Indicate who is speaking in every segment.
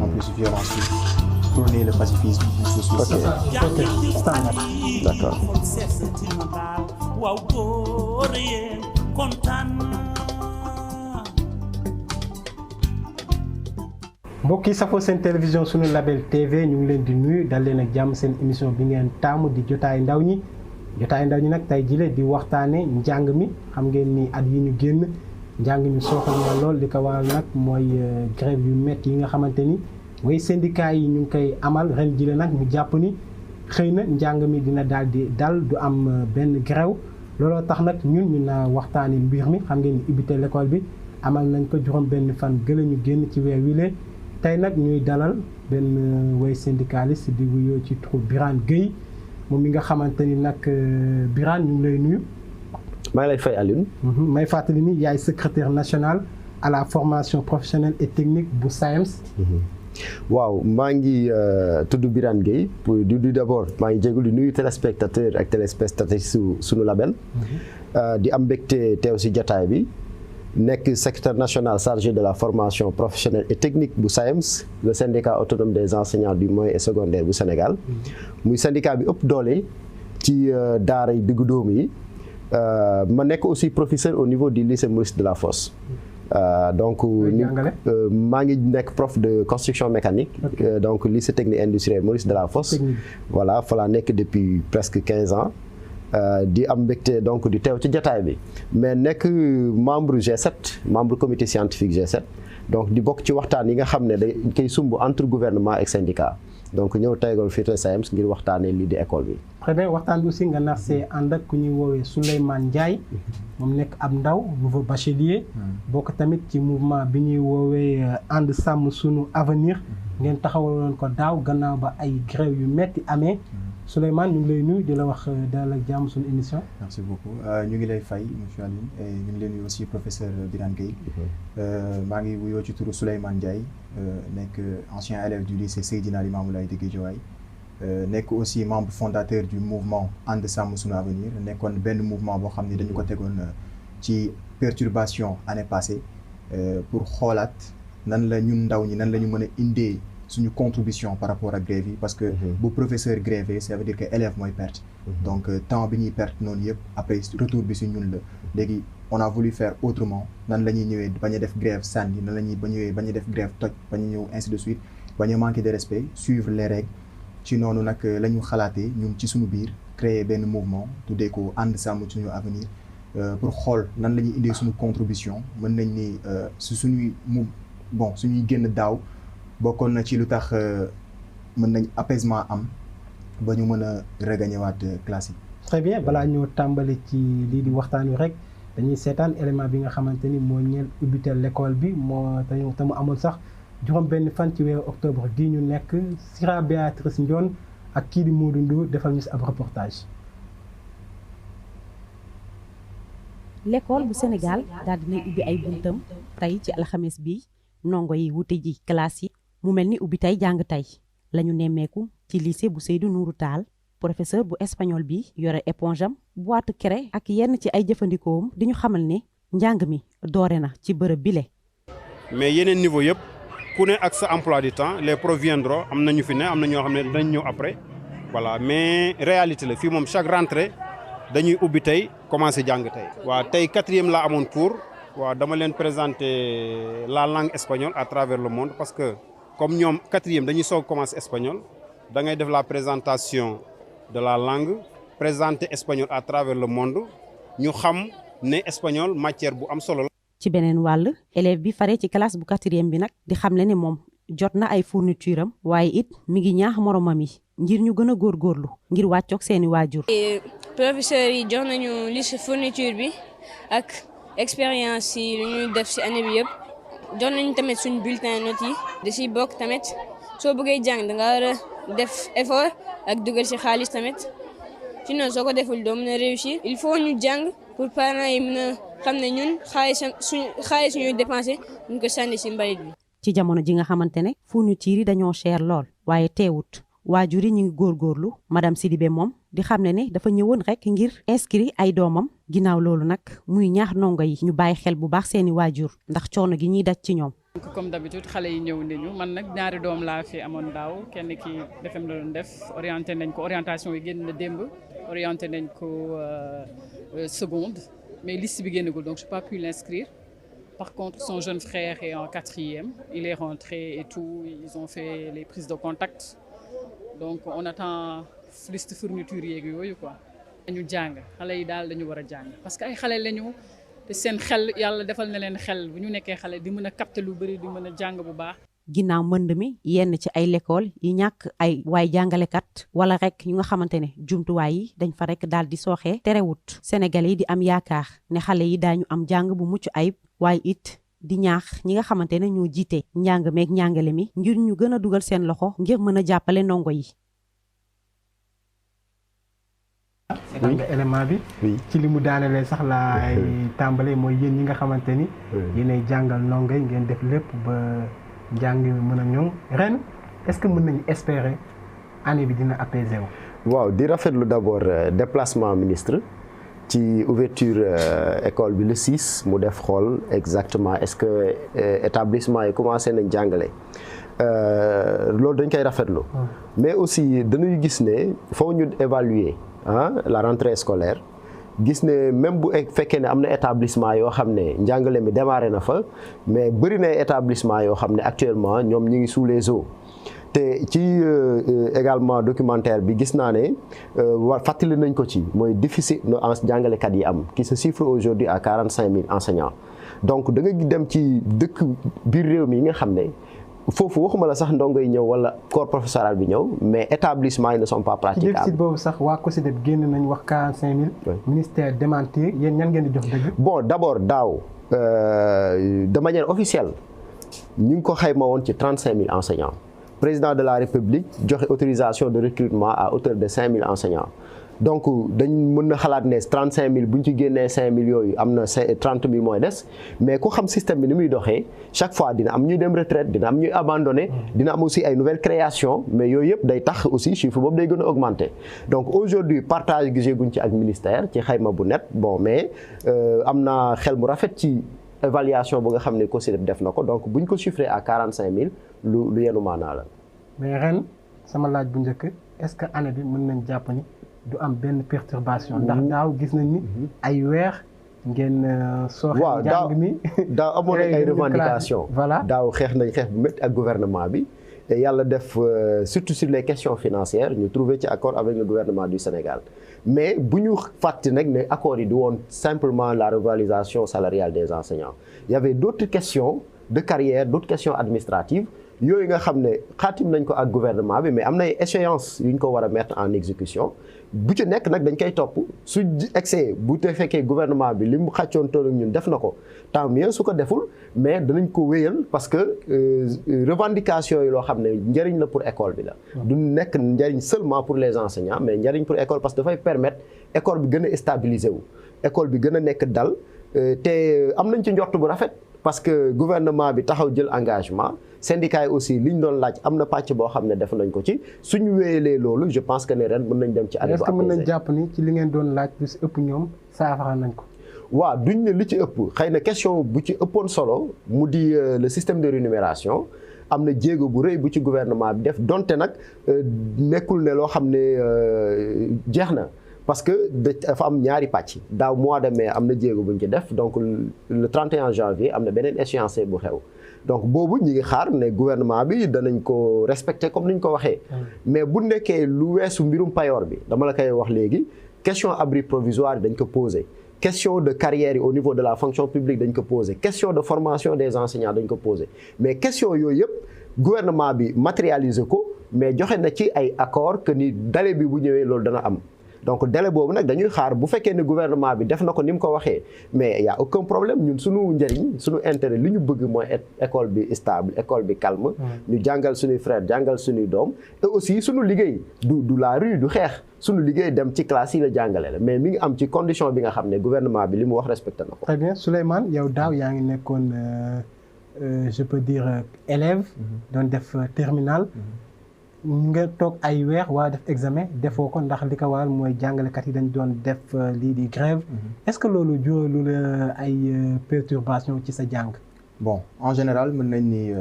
Speaker 1: en plus violence bi prôner le pacifisme
Speaker 2: ok standard. D'accord.
Speaker 3: mbokk yi safoo seen télévision sunu label TV ñu ngi leen di nuyu dal leen ak jàmm seen émission bi ngeen taamu di jotaay ndaw ñi nag tey jile di waxtaane njàng mi xam ngeen ni at yi ñu génn njàng mi sooxal na lool li ko waral nag mooy grève yu métti yi nga xamante ni way syndicat yi ñu ngi koy amal ren jile nag ñu jàpp ni xëy na njàng mi dina daal di dal du am benn grève looloo tax nag ñun ñu na waxtaane mbir mi xam ngeen ni ubbite l'école bi amal nañ ko juróom benn fan gëla ñu génn ci weer wi lee tey nag ñuy dalal benn way syndicaliste di wuyoo ci turu Birane Gueye moom mi nga xamante ni nag Birane ñu ngi lay nuyu.
Speaker 2: maa ngi lay fay Alioune.
Speaker 3: may fàttali ni yaay secrétaire national à la formation professionnelle et technique bu SAEMS.
Speaker 2: waaw maa ngi tudd Birane Gueye pour du d'abord maa ngi jégalu di nuyu téléspectateur ak téléspectatrice sunu label. di am mbégte teew si jotaay bi. nekk secrétaire national chargé de la formation professionnelle et technique bu SAEMS le syndicat autonome des enseignants du moyen et secondaire bu Sénégal muy syndicat bi ëpp doole ci daara yi diggu dóomu yi ma nekk aussi professeur au niveau du lycée Maurice Delafosse donc maa ngi nekk prof de construction mécanique donc lycée technique industriel Maurice Delafosse voilà fa laa nekk depuis presque 15 ans di am mbégte donc di teew ci jotaay bi mais nekk membre G7 membre comité scientifique G7 donc di bokk ci waxtaan yi nga xam ne dañ koy sumb entre gouvernement ak syndicat donc ñëw tegal fii te SAEMS ngir waxtaanee lii di école bi.
Speaker 3: très bien waxtaan bi aussi nga nar see ànd ak ku ñuy woowee Souleymane Ndiaye moom nekk ab ndaw nouveau bachelier bokk tamit ci mouvement bi ñuy woowee ànd sàmm sunu avenir ngeen taxawaloon ko daaw gannaaw ba ay grève yu metti amee. Souleymane ñu ngi lay nuyu di la wax dalal ak jàmm suñu émission.
Speaker 1: merci beaucoup ñu ngi lay fay monsieur Aline et ñu ngi lay nuyu aussi professeur Birane Gueye. maa ngi wuyoo ci turu Souleymane Ndiaye nekk ancien élève du lycée Seydina Limamou Laye de Guédiawaye nekk aussi membre fondateur du mouvement ànd sàmm sunu avenir nekkoon benn mouvement boo xam ne dañu ko tegoon ci perturbation année passée pour xoolaat nan la ñun ndaw ñi nan la ñu mën a indee. suñu contribution par rapport ak grève yi parce que bu professeur grévé ça veut dire que élève mooy perte donc temps bi ñuy perte noonu yëpp après retour bi si ñun la léegi on a voulu faire autrement nan la ñuy ñëwee bañ a def grève sànni nan la ñuy bañ a def grève toj bañ a ñëw ainsi de suite bañ a manquer de respect suivre les règles ci noonu nag la ñu xalaatee ñun ci suñu biir créer benn mouvement tuddee ko ànd sàmm suñu avenir pour xool nan la ñuy indee suñu contribution mën nañ ni si suñuy suñuy génn daaw bokkoon na ci lu tax mën nañ apaisement am ba ñu mën a regagner waat classe yi.
Speaker 3: très bien balaa ñoo tàmbali ci lii di waxtaan wi rek dañuy seetaan élément bi nga xamante ni moo ñeel ubbiteel l'école bi moo te mu amoon sax juróom benn fan ci weeru octobre gi ñu nekk Sira Béatrice Ndione ak kii di Modou Ndour defal ñu si ab reportage.
Speaker 4: l'école bu Sénégal daal dinay ubbi ay buntam tey ci alxames bi ndongo yi wute ji classe yi. mu mel ni ubbi tey jàng tey la ñu nemmeeku ci lycée bu Seydou Nourou Tall professeur bu espagnol bi yore éponge am boîte craie ak yenn ci ay jëfandikoom di ñu xamal ne njàng mi doore na ci bërëb bile.
Speaker 5: mais yeneen niveau yëpp ku ne ak sa emploi du temps les profs viendront am na ñu fi ne am na ñoo xam ne dañ ñëw après voilà mais réalité la fii moom chaque rentrée dañuy ubbi tey commencé jàng tey. waaw tey 4e laa amoon cours waaw dama leen présenter la langue espagnole à travers le monde parce que. comme ñoom 4e dañuy soog commencer espagnol da ngay def la présentation de la langue présenter espagnol à travers le monde ñu xam ne espagnol matière bu am solo la.
Speaker 4: ci beneen wàll élève bi fare ci classe bu 4e bi nag di xamle ne moom jot na ay fourniture am waaye it mi ngi ñaax moromam yi ngir ñu gën a góorgóorlu ngir wàccoog seeni waajur.
Speaker 6: professeurs yi jox nañu liste fourniture bi ak expérience yi lu ñuy def ci année bi yëpp. jox nañu tamit suñu bulletin notes yi da ciy bokk tamit soo bëggee jàng da nga war a def effort ak dugal ci xaalis tamit sinon soo ko deful doo mën a réussir. il faut ñu jàng pour parents yi mën a xam ne ñun xaalis ñuy dépensé ñu ko sànni ci mbalit bi.
Speaker 4: ci jamono ji nga xamante ne fourniture yi dañoo cher lool waaye teewut waajur yi ñu ngi góorgóorlu madame Sidibé moom di xam ne dafa ñëwoon rek ngir inscrit ay doomam ginnaaw loolu nag muy ñaax ndongo yi ñu bàyyi xel bu baax seeni waajur ndax coono gi ñuy daj ci ñoom.
Speaker 7: donc comme d'habitude xale yi ñëw nañu man nag ñaari doom laa fi amoon daaw kenn ki BFEM la doon def orienté nañ ko orientation yi génn na démb orienté nañ ko seconde mais liste bi génnagul donc je n'ai pas pu l'inscrire. Par contre, son jeune frère est en 4e, il est rentré et tout, ils ont fait les prises de contact. Donc on attend liste fourniture yeeg yooyu quoi. dañu jàng xale yi daal dañu war a jàng parce que ay xale lañu te seen xel yàlla defal na leen xel bu ñu nekkee xale di mën a capter lu bëri di mën a jàng bu baax.
Speaker 4: ginnaaw mbënd mi yenn ci ay l'école yi ñàkk ay waay jàngalekat wala rek ñu nga xamante ne jumtuwaay yi dañ fa rek daal di sooxee terewut Sénégal yi di am yaakaar ne xale yi daañu am jàng bu mucc ayib waaye it di ñaax ñi nga xamante ne ñoo jiite njàng meeg njàngale mi ngir ñu gën a dugal seen loxo ngir mën a jàppale ndongo yi.
Speaker 3: oui élément bi. ci li mu daanelee sax laay tàmbale mooy yéen ñi nga xamante ni. yéenay jàngal ndongo yi ngeen def lépp ba njàng mi mën a ñoŋ ren est-ce que mën nañu espérer année bi dina apaiser wu.
Speaker 2: waaw di rafetlu d'abord déplacement ministre ci ouverture école bi le 6 mu def xool exactement est-ce que établissement yi commencé nañ jàngale loolu dañ koy rafetlu. mais aussi dañuy gis ne foo ñu évaluer la rentrée scolaire gis ne même bu fekkee ne am na établissement yoo xam ne njàngale mi démarré na fa mais bëri na établissement yoo xam ne actuellement ñoom ñu ngi sous les eaux te ci également documentaire bi gis naa ne fàttali nañ ko ci mooy déficit jàngalekat yi am qui se chiffre aujourd'hui à 45 000 enseignants donc da nga dem ci dëkk biir réew mi yi nga xam ne foofu waxuma la sax ndongo yi ñëw wala corps professoral bi ñëw mais établissement yi ne sont pas praticables.
Speaker 3: ci déficit boobu sax waa COSYDEP génn nañ wax 45 000. ministère démentir yéen ñan ngeen di jox dëgg.
Speaker 2: bon d'abord daaw de manière officielle ñu ngi ko xayma woon ci 35 000 enseignants président de la République joxe autorisation de recrutement à hauteur de 5 000 enseignants. donc dañ mën na xalaat ne 35 000 bu ñu ci génnee 5 000 yooyu am na 30 000 mooy des mais ku xam système bi ni muy doxee chaque fois dina am ñuy dem retraite dina am ñuy abandonné dina am aussi ay nouvelles créations mais yooyu yëpp day tax aussi chiffre boobu day gën a augmenter donc aujourd'hui partage gisee guñ ci ak ministère ci xayma bu net bon mais am na xel mu rafet ci évaluation bu nga xam ne COSYDEP def na ko donc buñ ko chiffré à 45 000 lu yenu maanaa la.
Speaker 3: mais ren sama laaj bu njëkk est-ce que année bi mën nañ jàpp ni du am benn perturbation ndax daaw gis nañ ni ay weer ngeen sooxe njàng mi
Speaker 2: daaw amoon nañ ay revendications
Speaker 3: voilà
Speaker 2: daaw xeex nañ xeex bu métti ak gouvernement bi te yàlla def surtout sur les questions financières ñu trouver ci accord avec le gouvernement du Sénégal mais bu ñu fàtte nag ne accords yi du woon simplement la revalorisation salariale des enseignants il y avait d'autres questions de carrière d'autres questions administratives yooyu nga xam ne xaatim nañ ko ak gouvernement bi mais am na ay échéances yu ñu ko war a mettre en exécution bu ci nekk nag dañ koy topp su excès bu te fekkee gouvernement bi li mu xàccoon tool ak ñun def na ko tant mieux su ko deful mais danañ ko wéyal parce que revendication yi loo xam ne njëriñ la pour école bi la. du nekk njëriñ seulement pour les enseignants mais njëriñ pour école parce que dafay permettre école bi gën a stabiliser wu école bi gën a nekk dal te am nañ ci njort bu rafet. parce que gouvernement bi taxaw jël engagement syndicat yi aussi li ñu doon laaj am na pàcc boo xam ne def nañ ko ci suñu wéyalee loolu je pense que ne ren mën nañ dem ci année bu
Speaker 3: est-ce que mën nañ jàpp ni ci li ngeen doon laaj lu si ëpp ñoom saafara nañ ko.
Speaker 2: waaw duñ ne li ci ëpp xëy na question bu ci ëppoon solo mu di le système de rémunération am na jéego bu rëy bu ci gouvernement bi def donte nag nekkul ne loo xam ne jeex na. parce que dafa am ñaari pàcc daaw mois de mai am na jéego bu ñu ci def donc le 31 janvier am na beneen échéancier bu xew donc boobu ñi ngi xaar ne gouvernement bi danañ ko respecter comme ni ñu ko waxee. mais bu nekkee lu weesu mbirum payoor bi dama la koy wax léegi question abri provisoire dañ ko poser question de carrière yi au niveau de la fonction publique dañ ko poser question de formation des enseignants dañ ko poser mais question yooyu yëpp gouvernement bi matérialiser ko mais joxe na ci ay accord que ni délai bi bu ñëwee loolu dana am. donc délai boobu nag dañuy xaar bu fekkee ne gouvernement bi def na ko ni mu ko waxee mais y a aucun problème ñun suñu njëriñ suñu intérêt li ñu bëgg mooy école bi stable école bi calme ñu jàngal suñuy frère jàngal suñuy doom et aussi suñu liggéey du la rue du xeex suñu liggéey dem ci classe yi la jàngale la mais mi ngi am ci condition bi nga xam ne gouvernement bi li mu wax respecté na ko.
Speaker 3: très bien Souleymane yow daaw yaa ngi nekkoon je peux dire élève doon def terminal nga toog ay weer waa def examen defoo ko ndax li ko waral mooy jàngalekat yi dañ doon def lii di grève est-ce que loolu juralu la ay perturbation ci sa jàng.
Speaker 1: bon en général mën nañ ni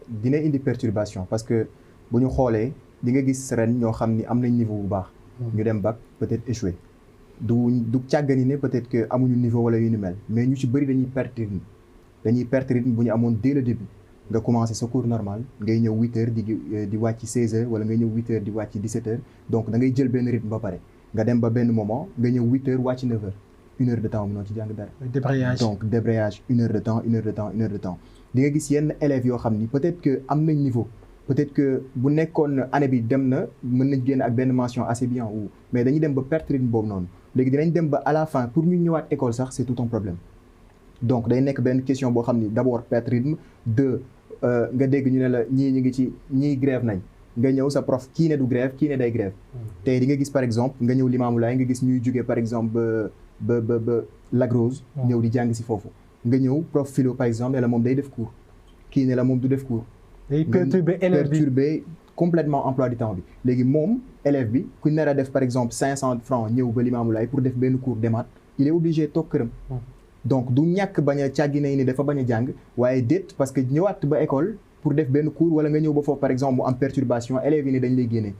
Speaker 1: dina indi perturbation parce que bu ñu xoolee di nga gis ren ñoo xam ni am nañ niveau bu baax. ñu dem bac peut-être échoué. du càggani ne peut-être que amuñu niveau wala yu ni mel mais ñu ci bëri dañuy perte rythme bu ñu amoon dès le début nga commencé sa cours normal ngay ñëw 8 heures di wàcc 16 heures wala nga ñëw 8 heures di wàcc 17 heures donc da ngay jël benn rythme ba pare nga dem ba benn moment nga ñëw 8 heures wàcc 9 heures 1 heure de temps mënoo ci jàng dara.
Speaker 3: débrayage
Speaker 1: donc débrayage 1 heure de temps 1 heure de temps 1 heure de temps di nga gis yenn élèves yoo xam ni peut-être que am nañ niveau peut-être que bu nekkoon année bi dem na mën nañ génn ak benn mention assez bien ou mais dañuy dem ba perte rythme boobu noonu léegi dinañ dem ba à la fin pour ñu ñëwaat école sax c'est tout un problème donc day nekk benn question boo xam ni d'abord perte rythme deux nga dégg ñu ne la ñii ñu ngi ci ñii grève nañ nga ñëw sa prof kii ne du grève kii ne day grève tey di nga gis par exemple nga ñëw Limamoulaye nga gis ñuy jógee par exemple ba Lac Rose ñëw di jàng si foofu nga ñëw prof philo par exemple ne la moom day def cours kii ne la moom du def cours
Speaker 3: day perturber
Speaker 1: complètement emploi du temps bi léegi moom élève bi ku nar a def par exemple 500 francs ñëw ba Limamoulaye pour def benn cours de maths il est obligé toog këram donc du ñàkk bañ a càggi nay ni dafa bañ a jàng waaye déet parce que ñëwaat ba école pour def benn cours wala nga ñëw ba foofu par exemple mu am perturbation élèves yi ni dañ lay génne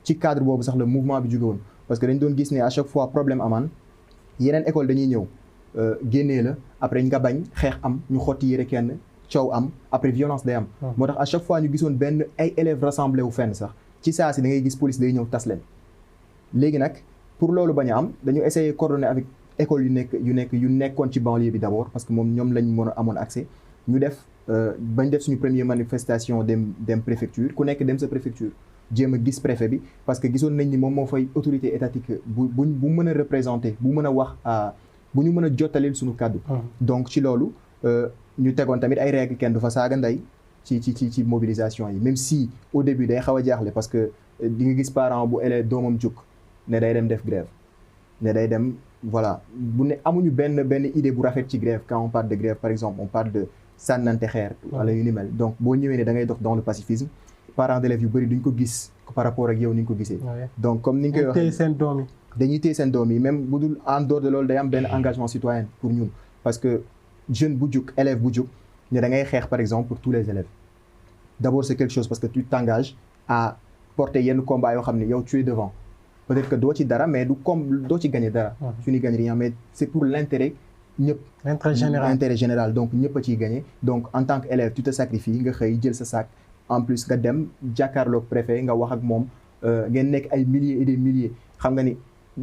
Speaker 1: ci cadre boobu sax la mouvement bi jóge woon parce que dañ doon gis ne à chaque fois problème amaan yeneen école dañuy ñëw génnee la après nga bañ xeex am ñu xotti yére kenn coow am après violence day am moo tax à chaque fois ñu gisoon benn ay élèves rassemblés wu fenn sax ci saa si da ngay gis police day ñëw tas leen léegi nag pour loolu bañ a am dañu essayer coordonner avec école yu nekkoon ci banlieue bi d'abord parce que moom ñoom lañ mën a amoon accès ñu def bañ def suñu première manifestation dem préfecture ku nekk dem sa préfecture jéem a gis préfet bi parce que gisoon nañ ni moom moo fay autorité étatique bu mën a représenter bu mën a wax bu ñu mën a jottalil suñu kàddu donc ci loolu ñu tegoon tamit ay règles kenn du fa saaga ndey ci mobilisation yi même si au début day xaw a jaaxle parce que di nga gis parent bu élève doomam jóg ne day dem def grève ne day dem voilà bu ne amuñu benn idée bu rafet ci grève quand on parle de grève par exemple on parle de sànnante xeer wala yu ni mel donc boo ñëwee ne da ngay dox dans le pacifisme parents d'élèves yu bëri duñ ko gis par rapport ak yow ni nga ko gisee donc comme ni nga koy waxee
Speaker 3: téye seen doom yi
Speaker 1: dañuy téye seen doom yi même bu dul en dehors de loolu day am benn engagement citoyen pour ñun parce que jeune bu jug élève bu jug ne da ngay xeex par exemple pour tous les élèves d'abord c'est quelque chose parce que tu t'engages à porter yenn combat yoo xam ne yow tu es devant peut-être que doo ci dara mais doo ci gagner dara tu n'y gagnes rien mais c'est pour l'intérêt ñëpp intérêt général donc ñëpp a ciy gagner donc en tant qu'élève tu te sacrifies nga xëy jël sa sac en plus nga dem jàkkaarloog préfet nga wax ak moom ngeen nekk ay milliers et des milliers xam nga ni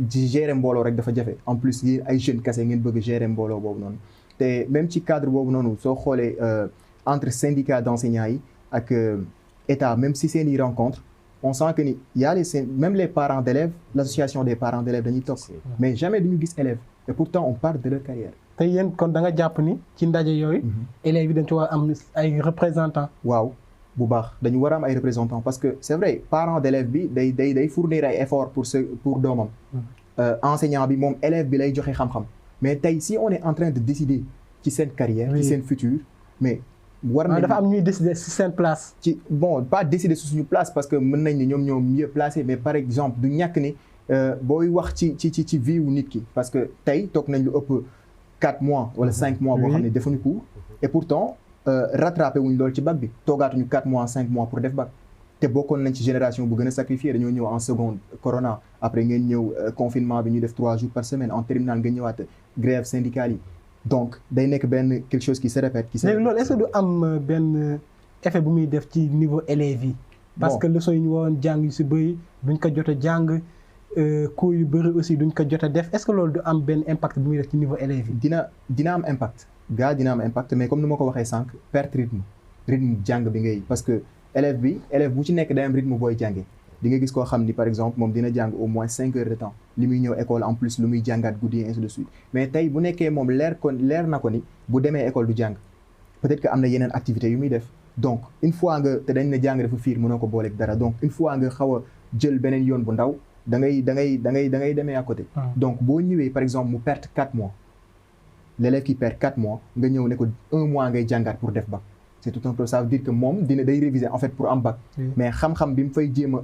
Speaker 1: gérer mbooloo rek dafa jafe en plus yéen ay jeunes kese ngeen bëgg gérer mbooloo boobu noonu te même ci cadre boobu noonu soo xoolee entre syndicats d'enseignants yi ak état même si seen i rencontre on sent que ni y a même les parents d'élèves l'association des parents d'élèves dañuy toog mais jamais duñu gis élèves et pourtant on parle de leur carrière
Speaker 3: te yéen kon da nga jàpp ni ci ndaje yooyu élèves yi dañ ci war am ay représentants
Speaker 1: waaw bu baax dañu war a am ay représentants parce que c'est vrai parents d'élèves bi day fournir ay efforts pour doomam enseignant bi moom élève bi lay joxe xam-xam mais tey si on est en train de décider ci seen carrière ci seen futur mais war nañ
Speaker 3: dafa am ñuy décider ci seen place
Speaker 1: ci bon pas décider sur suñu place parce que mën nañ ni ñoom ñoo mieux placé mais par exemple du ñàkk ni booy wax ci vie wu nit ki parce que tey toog nañ lu ëpp 4 mois wala 5 mois boo xam ne defuñu cours et pourtant rattrapé wuñ loolu ci bac bi toogaatuñu 4 mois 5 mois pour def bac te bokkoon nañ ci génération bu gën a sacrifié dañoo ñëw en seconde corona après ngeen ñëw confinement bi ñuy def 3 jours par semaine en terminale nga ñëwaat grève syndicale yi donc day nekk benn quelque chose qui se répète
Speaker 3: léegi loolu est-ce que du am benn effet bu muy def ci niveau élèves yi parce que leçon yi ñu waroon jàng yu si bëri duñ ko jot a jàng cours yu bëri aussi duñ ko jot a def est-ce que loolu du am benn impact bu muy def ci niveau élèves yi
Speaker 1: dina am impact dina am impact mais comme ni ma ko waxee sànq perte rythme jàng bi ngay parce que élève bu ci nekk day am rythme booy jàngee di nga gis koo xam ni par exemple moom dina jàng au moins 5 heures de temps li muy ñëw école en plus lu muy jàngaat guddi ainsi de suite mais tey bu nekkee moom leer na ko ni bu demee école du jàng peut-être que am na yeneen activités yu muy def donc une fois nga te dañ ne jàng dafa fiir mënoo ko booleeg dara donc une fois nga xaw a jël beneen yoon bu ndaw da ngay demee à côté donc boo ñëwee par exemple mu perte 4 mois l'élève qui perd 4 mois nga ñëw ne ko 1 mois ngay jàngaat pour def bac c'est tout un peu ça veut dire que moom day réviser en fait pour am bac mais xam-xam bi mu fay jéem a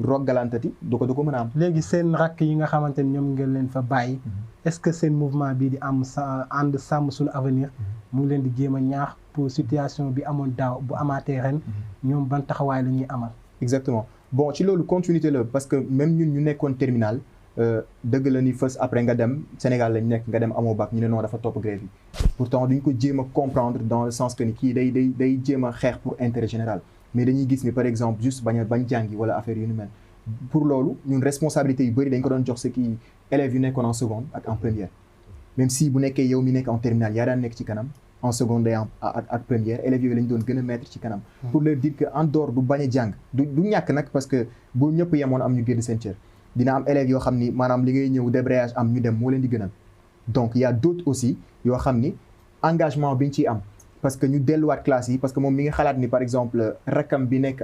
Speaker 1: roggalantati du ko mën a am
Speaker 3: léegi seen rakk yi nga xamante ni ñoom ngeen leen fa bàyyi est-ce que seen mouvement bii di am sa ànd sàmm suñu avenir mu ngi leen di jéem a ñaax pour situation bi amoon daaw bu amaatee ren ñoom ban taxawaay la ñuy amal.
Speaker 1: exactement bon ci loolu continuité la parce que même ñun ñu nekkoon terminal dëgg la ni fës après nga dem Sénégal lañ nekk nga dem amoo bac ñu ne non dafa topp grève yi pourtant duñ ko jéem a comprendre dans le sens que ni kii day jéem a xeex pour intérêt général mais dañuy gis ni par exemple juste bañ jàngi wala affaire yu ni mel pour loolu ñun responsabilité yu bëri dañ ko doon jox sa kii élèves yu nekkoon en seconde ak en première même si bu nekkee yow mi nekk en terminale yaa daan nekk ci kanam en seconde et ak première élèves yooyu lañ doon gën a mettre ci kanam pour leur dire que en dehors du bañ a jàng du ñàkk nag parce que bu ñëpp yemoon am ñu génn seen cër dina am élèves yoo xam ni maanaam li ngay ñëw débrayage am ñu dem moo leen di gënal donc il y a d'autres aussi yoo xam ni engagement bi ñu ciy am parce que ñu delluwaat classe yi parce que moom mi ngi xalaat ni par exemple rakkam bi nekk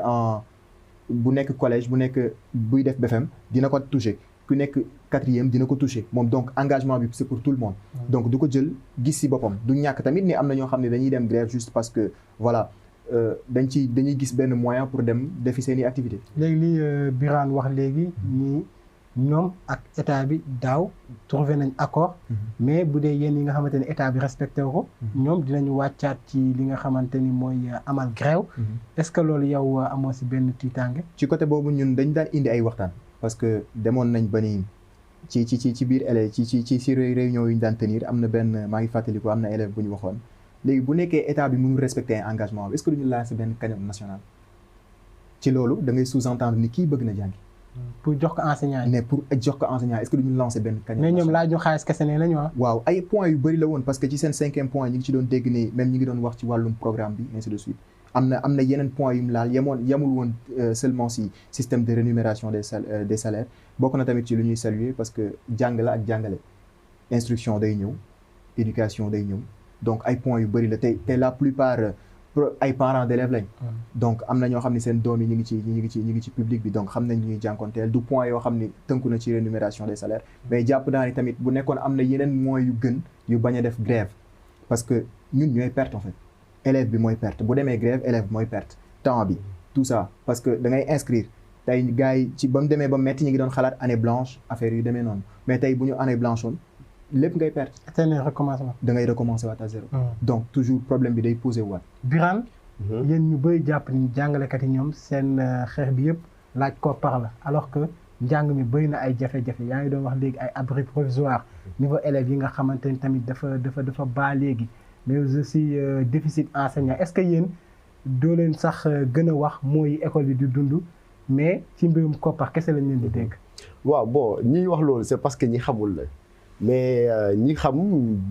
Speaker 1: bu nekk collège bu nekk buy def BFM dina ko toucher ku nekk 4e dina ko toucher moom donc engagement bi c'est pour tout le monde donc du ko jël gis ci boppam du ñàkk tamit ni am na ñoo xam ne dañuy dem grève juste parce que voilà dañuy gis benn moyen pour dem defi seeni activité
Speaker 3: léegi li Birane wax léegi ñi ñoom ak état bi daaw trouvé nañ accord mais bu dee yéen yi nga xamante ne état bi respecté ko ñoom dinañu wàccaat ci li nga xamante ni mooy amal grève est-ce que loolu yow amoo ci benn tiitaange
Speaker 1: ci côté boobu ñun dañ daan indi ay waxtaan parce que demoon nañ ba ni ci biir élève ci réunion yu ñu daan tenir am na benn maa ngi fàttaliku am na élève bu ñu waxoon léegi bu nekkee état bi mënul respecter engagement bi est-ce que duñu lancer benn cagnotte nationale ci loolu da ngay sous-entendre ni kii bëgg na jàngi
Speaker 3: pour jox ko enseignant yi.
Speaker 1: mais pour jox ko enseignant est-ce que duñu lancer benn cagnotte
Speaker 3: mais ñoom laaj ñu xaalis kese nee nañu
Speaker 1: waaw ay points yu bëri la woon parce que ci seen 5e point ñi ngi ci doon dégg ni même ñi ngi doon wax ci wàllum programme bi ainsi de suite am na yeneen points yu mu laal yemul woon seulement si système de rémunération des salaires bokk na tamit ci lu ñuy saluer parce que jàng la ak jàngale instruction day ñëw éducation day ñëw donc ay points yu bëri la te la plupart ay parents d'élèves lañ donc am na ñoo xam ne seen doom yi ñu ngi ci public bi donc xam nañ ñuy jànkonteel du point yoo xam ne tënku na ci rémunération des salaires mais jàpp naa ni tamit bu nekkoon am na yeneen moyens yu gën yu bañ a def grève parce que ñun ñooy perte en fait élève bi mooy perte bu demee grève élève bi mooy perte temps bi tout ça parce que da ngay inscrire tey gars yi ci ba mu demee ba metti ñu ngi doon xalaat année blanche affaire yu demee noonu mais tey bu ñu année blanche woon lépp ngay perte.
Speaker 3: recommencement.
Speaker 1: da ngay recommencer waat à zéro. donc toujours problème bi day posé waat.
Speaker 3: Birane. yéen ñu bëri jàpp ni jàngalekat yi ñoom seen xeex bi yëpp laaj koppar la alors que njàng mi bëri na ay jafe-jafe yaa ngi doon wax léegi ay abri provisoire niveau élèves yi nga xamante ni tamit dafa baa léegi mais aussi déficit enseignant est-ce que yéen doo leen sax gën a wax mooy école bi di dund mais ci mbirum koppar kese lañ leen di dégg.
Speaker 2: waaw bon ñiy wax loolu c'est parce que ñi xamul la. mais ñi xam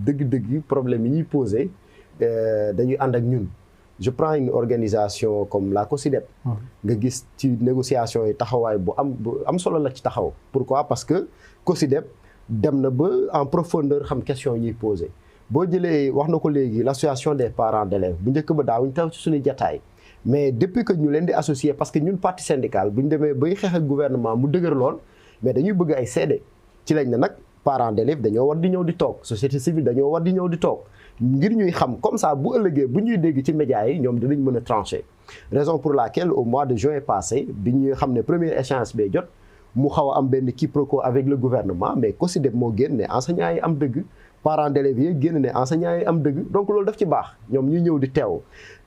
Speaker 2: dëgg-dëgg problème yi ñuy posé dañuy ànd ak ñun je prends une organisation comme la COSYDEP nga gis ci négociation yi taxawaay bu am solo la ci taxaw pourquoi parce que COSYDEP dem na ba en profondeur xam question yi ñuy posé boo jëlee wax na ko léegi l'association des parents d'élèves bu njëkk ba daawuñu taw ci suñuy jataay mais depuis que ñu leen di associé parce que ñun parti syndical bu ñu demee bay xeex ak gouvernement mu dëgër lool mais dañuy bëgg ay seede ci lañ ne nag parents d'élèves dañoo war di ñëw di toog société civile dañoo war di ñëw di toog ngir ñuy xam comme ça bu ëllëgee bu ñuy dégg ci médias yi ñoom dinañ mën a trancher raison pour laquelle au mois de juin passé bi ñuy xam ne première échéance bee jot mu xaw a am benn quiproquo avec le gouvernement mais COSYDEP moo génn ne enseignants yi am dëgg parents d'élèves yi génn ne enseignants yi am dëgg donc loolu daf ci baax ñoom ñuy ñëw di teew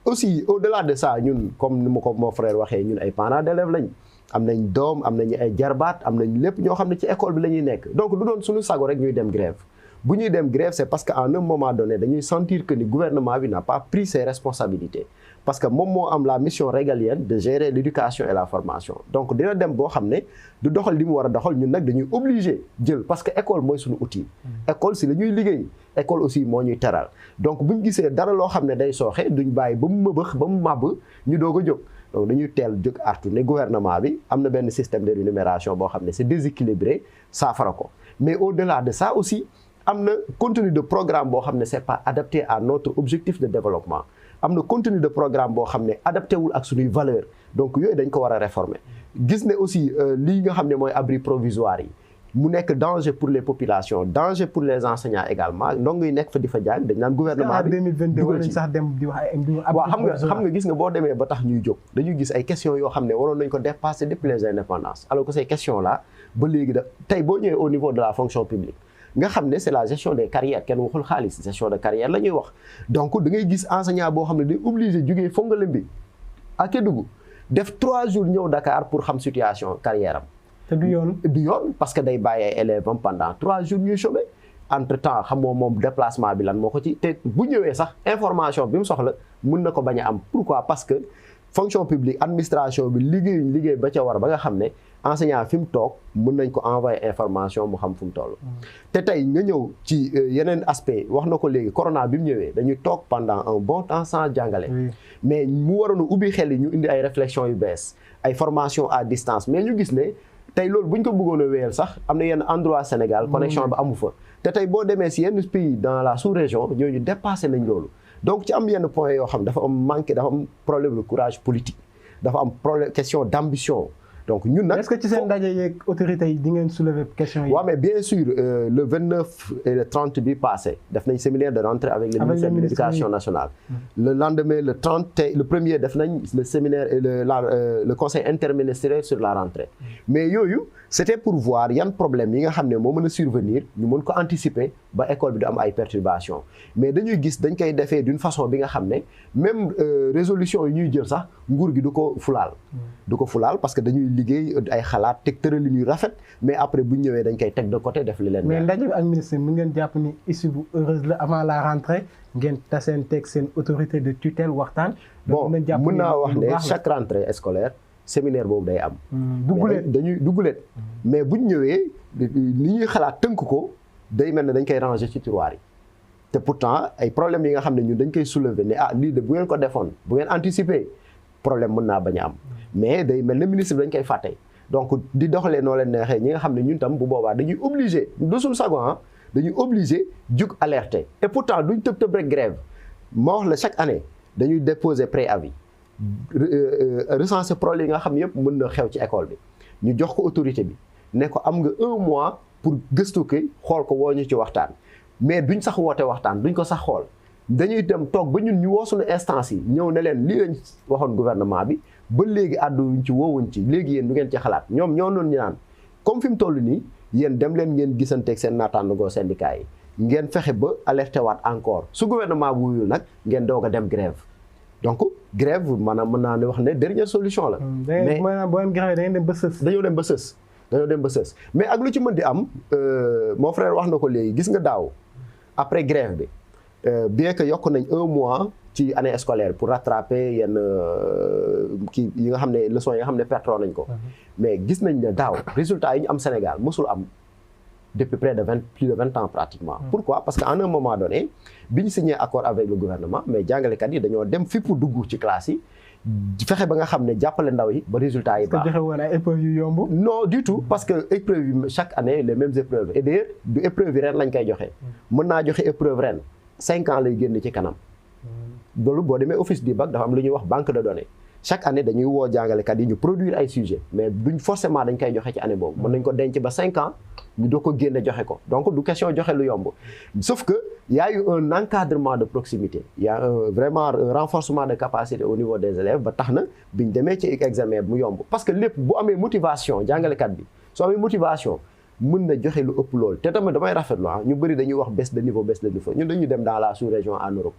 Speaker 2: aussi au-delà de ça ñun comme ni ma ko mon frère waxee ñun ay parents d'élèves lañ am nañ doom am nañu ay jarbaat am nañ lépp ñoo xam ne ci école bi la ñuy nekk donc du doon suñu sago rek ñuy dem grève bu ñuy dem grève c'est parce que à un moment donné dañuy sentir que ni gouvernement bi n'a pas pris ses responsabilités parce que moom moo am la mission régalienne de gérer l'éducation et la formation donc dina dem boo xam ne du doxal li mu war a doxal ñun nag dañuy obligé jël parce que école mooy suñu outil école si la ñuy liggéey école aussi moo ñuy teral donc buñ gisee dara loo xam ne day sooxe duñ bàyyi ba mu mëbëx ba mu màbb ñu doog a jóg donc dañuy teel jóg artu ne gouvernement bi am na benn système de rémunération boo xam ne c'est déséquilibré saafara ko mais au-delà de ça aussi am na contenu de programme boo xam ne c'est pas adapté à notre objectif de développement am na contenu de programme boo xam ne adapté wul ak suñuy valeur donc yooyu dañ ko war a réformer gis ne aussi lii nga xam ne mooy abri provisoire yi mu nekk danger pour les populations danger pour les enseignants également ndongo yi nekk fa di fa jàng dañ naan gouvernement bi
Speaker 3: 2022 wala sax dem di wax ay
Speaker 2: waaw xam nga gis nga boo demee ba tax ñuy jóg dañuy gis ay questions yoo xam ne waroon nañ ko dépasser depuis les indépendances alors que ces questions là ba léegi da tey boo ñëwee au niveau de la fonction publique nga xam ne c'est la gestion des carrières kenn waxul xaalis gestion de carrière la ñuy wax donc da ngay gis enseignant boo xam ne day obligé jugee Fongolembi à Kédougou def 3 jours ñëw Dakar pour xam situation carrière am.
Speaker 3: te du yoon
Speaker 2: parce que day bàyyi ay élèves am pendant 3 jours ñuy chômer entre temps xam moom déplacement bi lan moo ko ci te bu ñëwee sax information bi mu soxla mën na ko bañ a am pourquoi parce que fonction publique administration bi liggéey ba ca war ba nga xam ne enseignant fi mu toog mën nañ ko envoyer information mu xam fu mu toll. te tey nga ñëw ci yeneen aspect wax na ko léegi corona bi mu ñëwee dañuy toog pendant un bon temps sans jàngale. mais mu waroon a ubbi xel yi ñu indi ay réflexion yu bees ay formation à distance mais ñu gis ne tey loolu bu ñu ko bëggoon a wéyal sax am na yenn endroit Sénégal connexion ba amu fa. te tey boo demee si yenn pays dans la sous-région ñooñu dépassé nañ loolu donc ci am yenn point yoo xam dafa am manqué dafa am problème de courage politique dafa am problème question d'ambition donc ñun nag.
Speaker 3: est-ce que ci seen ndaje yeeg autorités yi di ngeen soulever question yi.
Speaker 2: waaw mais bien sûr le 29 et le 30 bi passé def nañ séminaire de rentrée avec le ministère de l'éducation nationale. le lendemain le 30 te le premier def nañ le séminaire et le conseil interministériel sur la rentrée. mais yooyu c'était pour voir yan problème yi nga xam ne moo mën a survenir ñu mën ko anticiper ba école bi du am ay perturbations mais dañuy gis dañ koy defee d'une façon bi nga xam ne même résolution yi ñuy jël sax nguur gi du ko fulaal. du ko fulaal parce que dañuy liggéey ay xalaat teg tërali ñuy rafet mais après bu ñu ñëwee dañ koy teg de côté def li leen.
Speaker 3: mais ndaje bi ak ministre mi ngeen jàpp ni issue bu heureuse la avant la rentrée ngeen taseen teg seen autorité de tutelle waxtaan.
Speaker 2: bon mën naa wax ne chaque rentrée scolaire séminaire boobu day am. dañuy dugguleet mais bu ñu ñëwee li ñuy xalaat tënk ko day mel ne dañ koy ranger ci tiroir yi. te pourtant ay problèmes yi nga xam ne ñun dañ koy soulever ne lii de bu ngeen ko defoon bu ngeen anticiper problème mën naa bañ a am. mais day mel ne ministre bi dañ koy fàtte donc di doxalee noo leen neexee ñi nga xam ne ñun tam bu boobaa dañuy obligé desul sagon dañuy obligé jug alerter et pourtant duñ tëb rek grève moo wax la chaque année dañuy déposer préavis recenser problème yi nga xam yëpp mën na xew ci école bi ñu jox ko autorité bi ne ko am nga 1 mois pour gëstu ki xool ko woo ñu ci waxtaan mais duñ sax woote waxtaan duñ ko sax xool dañuy dem toog ba ñun ñu woo suñu instance yi ñëw ne leen lii lañ waxoon gouvernement bi ba léegi àdduwuñ ci woowuñ ci léegi yéen du ngeen ci xalaat ñoom ñoo noonu ñu naan comme fi mu toll nii yéen dem leen ngeen gisanteeg seen naataangoo syndicat yi ngeen fexe ba alerté waat encore su gouvernement bu wuyu nag ngeen doog a dem grève donc grève maanaam mën naa ne wax ne dernière solution la.
Speaker 3: mais maanaam boo dem grève da ngeen dem ba sës.
Speaker 2: dañoo dem ba sës mais ak lu ci mën di am mon frère wax na ko léegi gis nga daaw après grève bi bien que yokk nañ 1 mois. ci année scolaire pour rattraper yenn kii yi nga xam ne leçons yi nga xam ne pertroon nañ ko mais gis nañ ne daaw résultat yi ñu am Sénégal mosul am depuis plus de 20 ans pratiquement. Pourquoi? Parce qu'à un moment donné bi ñu signé accord avec le gouvernement mais jàngalekat yi dañoo dem fi pour dugg ci classe yi fexe ba nga xam ne jàppale ndaw yi ba résultat yi baax.
Speaker 3: joxe woon ay épreuves yu yomb.
Speaker 2: non du tout parce que épreuve yi chaque année les mêmes épreuves et d'ailleurs du épreuve yi ren lañ koy joxe. mën naa joxe épreuve ren 5 ans lay génn ci kanam. loolu boo demee office du bac dafa am lu ñuy wax banque de données chaque année dañuy woo jàngalekat yi ñu produire ay sujets mais duñ forcément dañ koy joxe ci année boobu. mën nañ ko denc ba 5 ans ñu doo ko génne joxe ko donc du question joxe lu yomb. sauf que y a eu un encadrement de proximité y a vraiment un renforcement de capacité au niveau des élèves ba tax na biñ demee ci examen mu yomb parce que lépp bu amee motivation jàngalekat bi soo amee motivation. mën na joxe lu ëpp loolu te tamit damay rafetlu ñu bëri dañuy wax baisse de niveau ñun dañuy dem dans la sous-région en Europe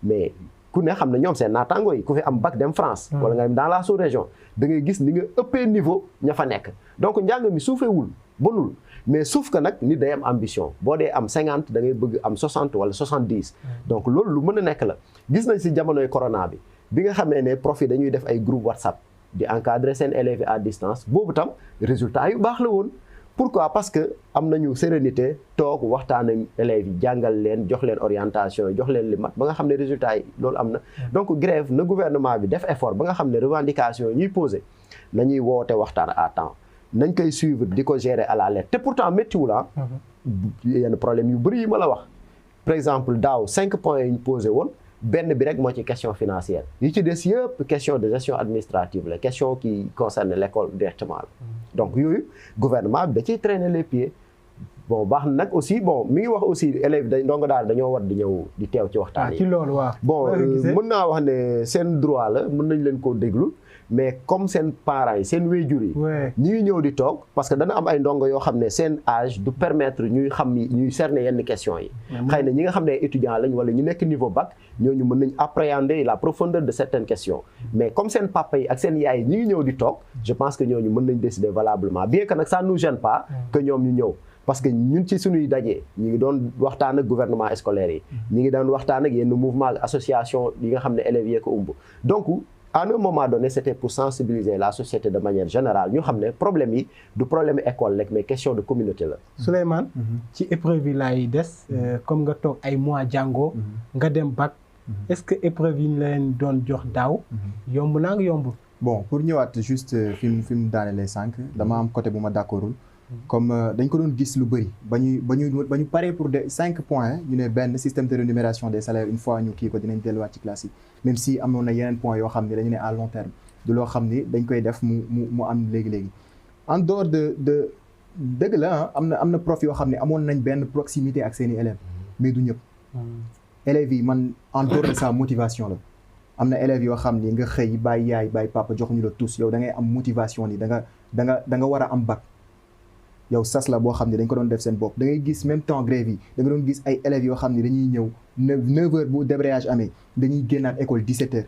Speaker 2: mais ku ne xam ne ñoom seen naataango yi ku fi am bac dem France. wala nga dem dans la sous-région da ngay gis ni nga ëppee niveau ña fa nekk. donc njàng mi suufeewul bonul mais sauf que nag nit day am ambition boo dee am 50 da ngay bëgg am 60 wala 70. donc loolu lu mën a nekk la gis nañ si jamonoy corona bi nga xamee ne prof yi dañuy def ay groupe WhatsApp di encadrer seen élèves à distance boobu tam résultat yu baax la woon. Pourquoi? Parce que am nañu sérénité toog waxtaan ak élèves yi jàngal leen jox leen orientation jox leen li mat ba nga xam ne résultat yi loolu am na. donc grève na gouvernement bi def effort ba nga xam ne revendication yi ñuy posé nañuy woote waxtaan à temps nañ koy suivre di ko gérer à la lettre te pourtant méttiwul yenn problème yu bëri yi ma la wax. par exemple daaw 5 points yi ñu posé woon benn bi rek moo ci question financière yi ci des yëpp question de gestion administrative la question qui concerne l'école directement la. donc yooyu gouvernement bi da ciy traîner les pieds bon baax na nag aussi bon mi ngi wax aussi élèves dañ ndongo daal dañoo war di ñëw di teew ci waxtaan yi.
Speaker 3: ci loolu waaw.
Speaker 2: bon mën naa wax ne seen droit la mën nañ leen koo déglu mais comme seen parents yi seen wéjur yi ñi ngi ñëw di toog parce que dana am ay ndongo yoo xam ne seen âge du permettre ñuy xam ñuy cerner yenn questions yi xëy na ñi nga xam ne étudiants lañ wala ñu nekk niveau bac ñooñu mën nañ appréhender la profondeur de certaines questions mais comme seen papa yi ak seen yaay yi ñi ngi ñëw di toog je pense que ñooñu mën nañ décider valablement bien que nag ça nous gêne pas que ñoom ñu ñëw parce que ñun ci suñuy dajee ñu ngi doon waxtaan ak gouvernement scolaire yi ñu ngi doon waxtaan ak yenn mouvement association yi nga xam ne élèves yee ko ëmb donc à un moment donné c'était pour sensibiliser la société de manière générale ñu xam ne problème yi du problème école rek mais question de communauté la.
Speaker 3: Souleymane ci épreuve yi laay des comme nga toog ay mois jàngoo nga dem bac est-ce que épreuve yi ñu leen doon jox daaw yomb naa nga yombul.
Speaker 1: bon pour ñëwaat juste fi mu daanelee sànq dama am côté bu ma d'accordul comme dañ ko doon gis lu bëri ba ñu paree pour de 5 points ñu ne benn système de rémunération des salaires une fois ñu kii ko dinañ delluwaat ci classe yi même si amoon na yeneen points yoo xam ne dañu ne à long terme du loo xam ni dañ koy def mu am léegi-léegi en dehors de dëgg la am na prof yoo xam ne amoon nañ benn proximité ak seeni élèves mais du ñëpp élèves yi man en dehors de sa motivation la am na élèves yoo xam ni nga xëy bàyyi yaay bàyyi papa joxuñu la tous yow da ngay am motivation ni da nga war a am bac yow sas la boo xam ne dañ ko doon def seen bopp da ngay gis même temps grève yi da nga doon gis ay élèves yoo xam ne dañuy ñëw 9 heures bu débrayage amee dañuy génnaat école 17 heures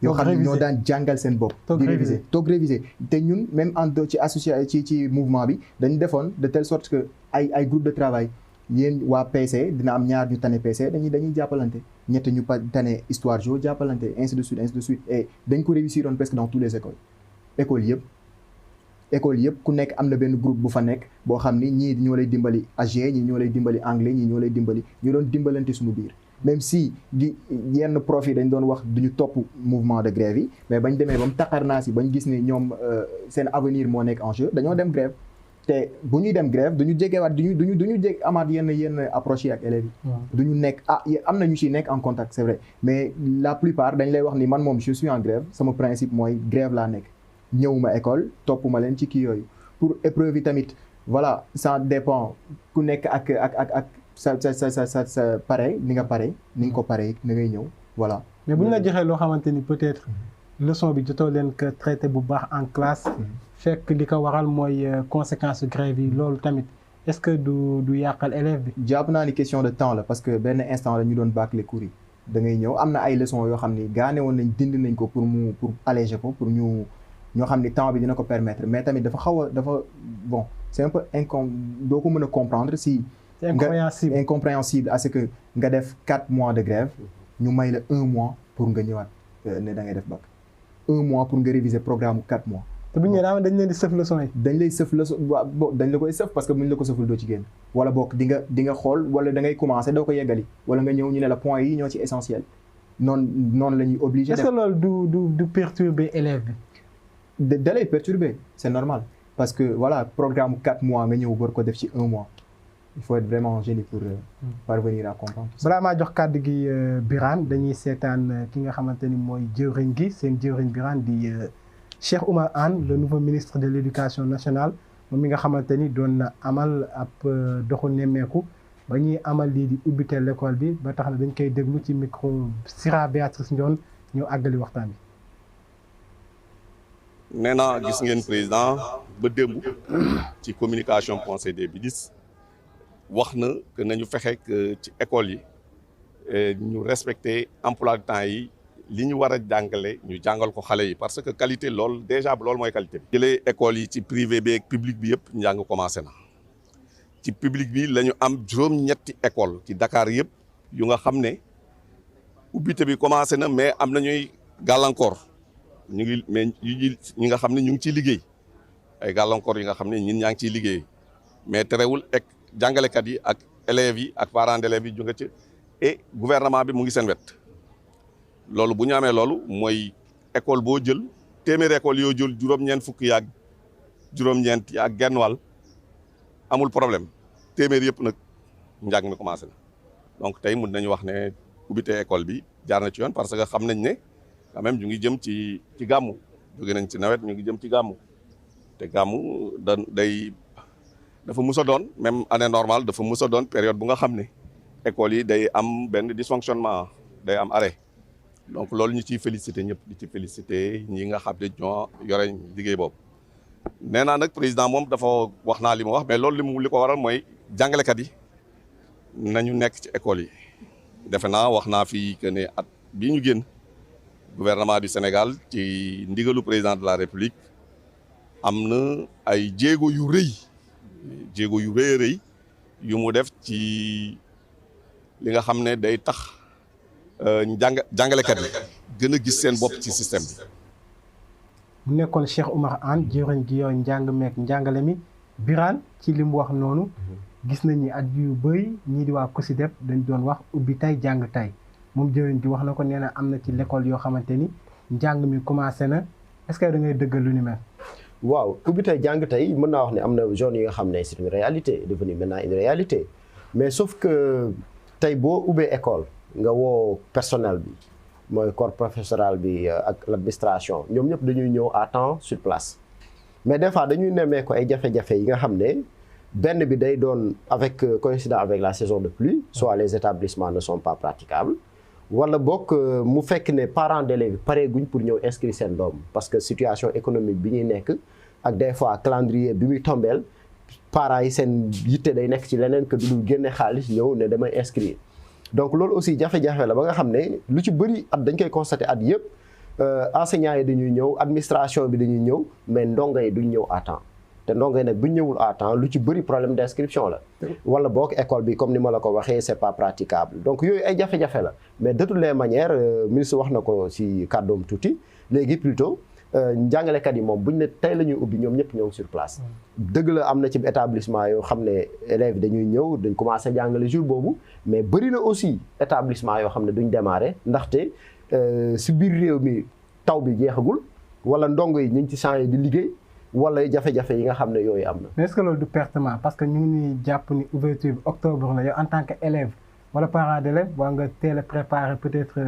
Speaker 1: yoo xam ne ñoo daan jàngal seen bopp di toog réviser te ñun même en ci associé ci mouvement bi dañu defoon de telle sorte que ay groupe de travail yéen waa PC dina am ñaar ñu tane PC dañuy jàppalante ñett ñu tane histoire géo jàppalante ainsi de suite et dañ ko réussir on presque dans toutes les écoles yëpp ku nekk am na benn groupe bu fa nekk boo xam ni ñii ñoo lay dimbali AG ñii ñoo lay dimbali anglais ñii ñoo lay dimbali ñu doon dimbalante suñu biir même si yenn prof yi dañ doon wax duñu topp mouvement de grève yi mais bañ demee ba mu taxarnaas yi bañ gis ne ñoom seen avenir moo nekk en jeu dañoo dem grève te bu ñuy dem grève duñu jegewaat duñu jég amaat yenn approche yi ak élèves yi duñu nekk am na ñu ci nekk en contact c'est vrai mais la plupart dañ lay wax ni man moom je suis en grève sama principe mooy grève laa nekk ñëwuma école toppuma leen ci kii yooyu pour épreuve yi tamit voilà ça dépend ku nekk ak sa pare ni nga ko pare ni ngay ñëw voilà.
Speaker 3: mais bu ñu la joxee loo xamante ni peut-être leçon bi jotoo leen ko traité bu baax en classe fekk li ko waral mooy conséquence grève yi loolu tamit est-ce que du yàqal élève bi.
Speaker 1: jàpp naa ni question de temps la parce que benn instant la ñu doon bâcler cours yi da ngay ñëw am na ay leçons yoo xam ni gaane woon nañ dindi nañ ko pour alléger ko pour ñoo xam ni temps bi dina ko permettre mais tamit dafa bon c'est un peu doo ko mën a comprendre si
Speaker 3: c'est
Speaker 1: incompréhensible à ce que nga def 4 mois de grève ñu may la 1 mois pour nga ñëwaat ne da ngay def bac 1 mois pour nga réviser programme 4 mois
Speaker 3: te bu ñu dañ leen di sëf leçon yi
Speaker 1: dañ lay sëf leçon dañ la koy sëf parce que bu ñu la ko sëful doo ci génn wala bokk di nga xool wala da ngay commencer doo ko yeggali wala nga ñëw ñu ne la point yi ñoo ci essentiel noonu la ñuy obligé
Speaker 3: est-ce que loolu du perturber élève bi
Speaker 1: da lay perturber c'est normal parce que voilà programme 4 mois nga ñëw war ko def ci 1 mois il faut être vraiment génie pour parvenir à comprendre.
Speaker 3: balaa maa jox kàddu gi Birane dañuy seetaan ki nga xamante ni mooy jëwriñ gi seen jëwriñ Birane di Cheikh Oumar Anne le nouveau ministre de l'éducation nationale moom mi nga xamante ni doon na amal ab doxu nemmeeku ba ñuy amal lii di ubbite l'école bi ba tax na dañ koy déglu ci micro Sira Béatrice Ndione ñëw àggali waxtaan bi.
Speaker 8: nee naa gis ngeen président ba démb ci communication conseil des ministres wax na que nañu fexe que ci école yi ñu respecter emploi de temps yi li ñu war a jàngale ñu jàngal ko xale yi parce que qualité loolu déjà loolu mooy qualité bi. jëlee école yi ci privé bi ak public bi yëpp njàng commencé na ci public bi la ñu am juróom-ñetti école ci Dakar yëpp yu nga xam ne ubbite bi commencé na mais am na ñuy gàllankoor. ñu ngi mais ñi nga xam ne ñu ngi ciy liggéey ay gàllankoor yi nga xam ne ñun ñaa ngi ciy liggéey mais terewul ek jàngalekat yi ak élèves yi ak parents d'élèves yi ju nga ci et gouvernement bi mu ngi seen wet loolu bu ñu amee loolu mooy école boo jël téeméeri école yoo jël juróom-ñeent fukk yaag juróom-ñeent yaag genn wàll amul problème téeméer yëpp nag njàng mi commencé na donc tey mun nañu wax ne ubbite école bi jaar na ci yoon parce que xam nañ ne quand même ñu ngi jëm ci gàmmu jóge nañ ci nawet ñu ngi jëm ci gàmmu te gàmmu dafa mus a doon même année normale dafa mus a doon période bu nga xam ne école yi day am benn dysfonctionnement day am arrêt donc loolu ñu ciy félicité ñëpp di ci félicité ñi nga xam ne ñoo yore liggéey boobu. nee naa nag président moom dafa wax naa li ma wax mais loolu li ko waral mooy jàngalekat yi nañu nekk ci école yi. defe naa wax naa fii que ne at bii ñu génn gouvernement du Sénégal ci ndigalu président de la République am na ay jéego yu rëy a rëy yu mu def ci li nga xam ne day tax jàngalekat yi gën a gis seen bopp ci système bi.
Speaker 3: mu nekkoon Cheikh Oumar Anne jëwriñ gi yoon njàng meek njàngale mi. Birane ci li mu wax noonu gis nañ ni at yu bëri ñii di waa COSYDEP dañ doon wax ubbi tey jàng tey moom jëwriñ gi wax na ko nee na am na ci l'école yoo xamante ni njàng mi commencé na est-ce que da ngay dëggal lu ni mel.
Speaker 2: waaw ubbi tey jàng tey mën naa wax ne am na zone yi nga xam ne c'est une réalité devenu maintenant une réalité mais sauf que tey boo ubbee école nga woo personnel bi mooy corps professoral bi ak l'administration ñoom ñëpp dañuy ñëw à temps sur place mais des fois dañuy nemmee ko ay jafe-jafe yi nga xam ne benn bi day doon coïncident avec la saison de pluie soit les établissements ne sont pas praticables wala bokk mu fekk ne parents d'élèves yi pareeguñ pour ñëw inscrire seen doom parce que situation économique bi ñuy nekk ak des fois calendrier bi muy tombeel parents yi seen yitte day nekk ci leneen que du génne xaalis ñëw ne damay inscrire donc loolu aussi jafe-jafe la ba nga xam ne lu ci bëri at dañ koy constater at yëpp enseignants yi dañuy ñëw administration bi dañuy ñëw mais ndongo yi duñ ñëw à temps te ndongo yi nag buñ ñëwul à temps lu ci bëri problème d'inscription la wala boog école bi comme ni ma la ko waxee c'est pas praticable donc yooyu ay jafe-jafe la mais de toutes les manières ministre wax na ko ci kàddoom tuuti léegi plutôt njàngalekat yi moom buñ ne tey la ñuy ubbi ñoom ñëpp ñëw sur place dëgg la am na ci établissement yoo xam ne élèves dañuy ñëw dañ commencé jàngale jour boobu mais bëri na aussi établissement yoo xam ne duñ démarrer ndaxte si biir réew mi taw bi jeexagul wala ndongo yi ñu ngi ci changé di liggéey wala jafe-jafe yi nga xam ne yooyu am na.
Speaker 3: mais est-ce que loolu du pertement parce que ñu ngi jàpp ni ouverture bi octobre la yow en tant que élève wala parent d'élève waa nga teel a préparer peut-être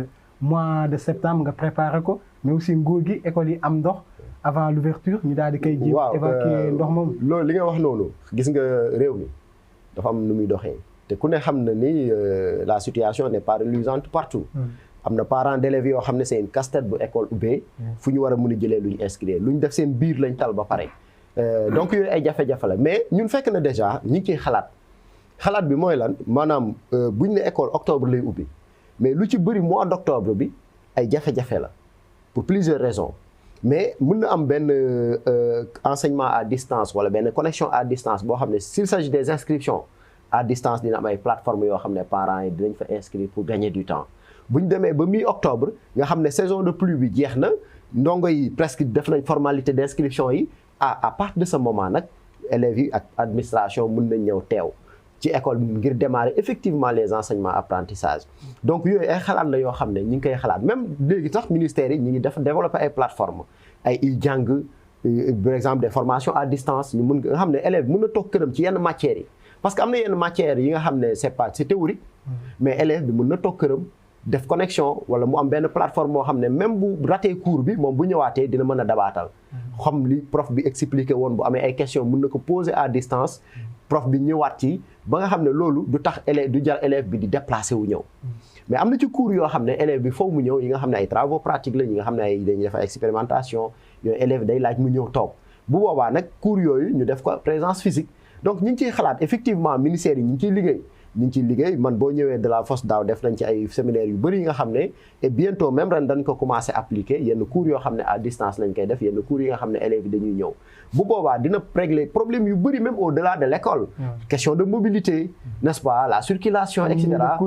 Speaker 3: mois de septembre nga préparer ko mais aussi nguur gi école yi am ndox avant l'ouverture ñu daal di koy jéem évacuer ndox moom.
Speaker 2: loolu li nga wax noonu gis nga réew mi dafa am nu muy doxee te ku ne xam na ni la situation n'est pas reluisante partout. am na parents d'élèves yoo xam ne c'est une casse-tête bu école ubbee fu ñu war a mën a jëlee lu ñu inscrire lu ñu def seen biir lañ tal ba pare donc yooyu ay jafe-jafe la mais ñun fekk na déjà ñi ngi ciy xalaat bi mooy lan maanaam buñ ne école octobre lay ubbi mais lu ci bëri mois d'octobre bi ay jafe-jafe la pour plusieurs raisons mais mën na am benn enseignement à distance wala benn connexion à distance boo xam ne s'il s'agit des inscriptions à distance dina am ay plateformes yoo xam ne parents yi dinañ fa inscrire pour gagner du temps bu ñu demee ba mi-octobre nga xam ne saison de pluie bi jeex na ndongo yi presque def nañ formalité d'inscription yi à partir de ce moment nag élèves yi ak administration mën nañ ñëw teew ci école bi ngir démarrer effectivement les enseignements apprentissage donc yooyu ay xalaat la yoo xam ne ñi ngi koy xalaat même léegi sax ministères yi ñi ngi développer ay plateformes ay jàng par exemple des formations à distance ñu mën nga xam ne élèves mën na toog këram ci yenn matières yi parce que am na yenn matières yi nga xam ne c'est théorique mais élève bi mën na toog këram def connexion wala mu am benn plateforme moo xam ne même bu raté cours bi moom bu ñëwaatee dina mën a dabaatal xam li prof bi expliqué woon bu amee ay questions mën na ko poser à distance prof bi ñëwaat ci ba nga xam ne loolu du tax élève du jar élève bi di déplacé wu ñëw mais am na ci cours yoo xam ne élève bi foofu mu ñëw yi nga xam ne ay travaux pratiques la yi nga xam ne ay dañuy def ay expérimentation yooyu élève day laaj mu ñëw toog bu boobaa nag cours yooyu ñu def ko présence physique donc ñu ngi ciy xalaat effectivement ministères yi ñu ngi ciy liggéey ñu ngi ciy liggéey man boo ñëwee de la FOS daaw def nañ ci ay séminaires yu bëri yi nga xam ne et bientôt même ren dañ ko commencer appliquer yenn cours yoo xam ne à distance lañ koy def yenn cours yi nga xam ne élèves yi dañuy ñëw bu boobaa dina régler problème yu bëri même au-delà de l'école question de mobilité n'est-ce pas la circulation et cetera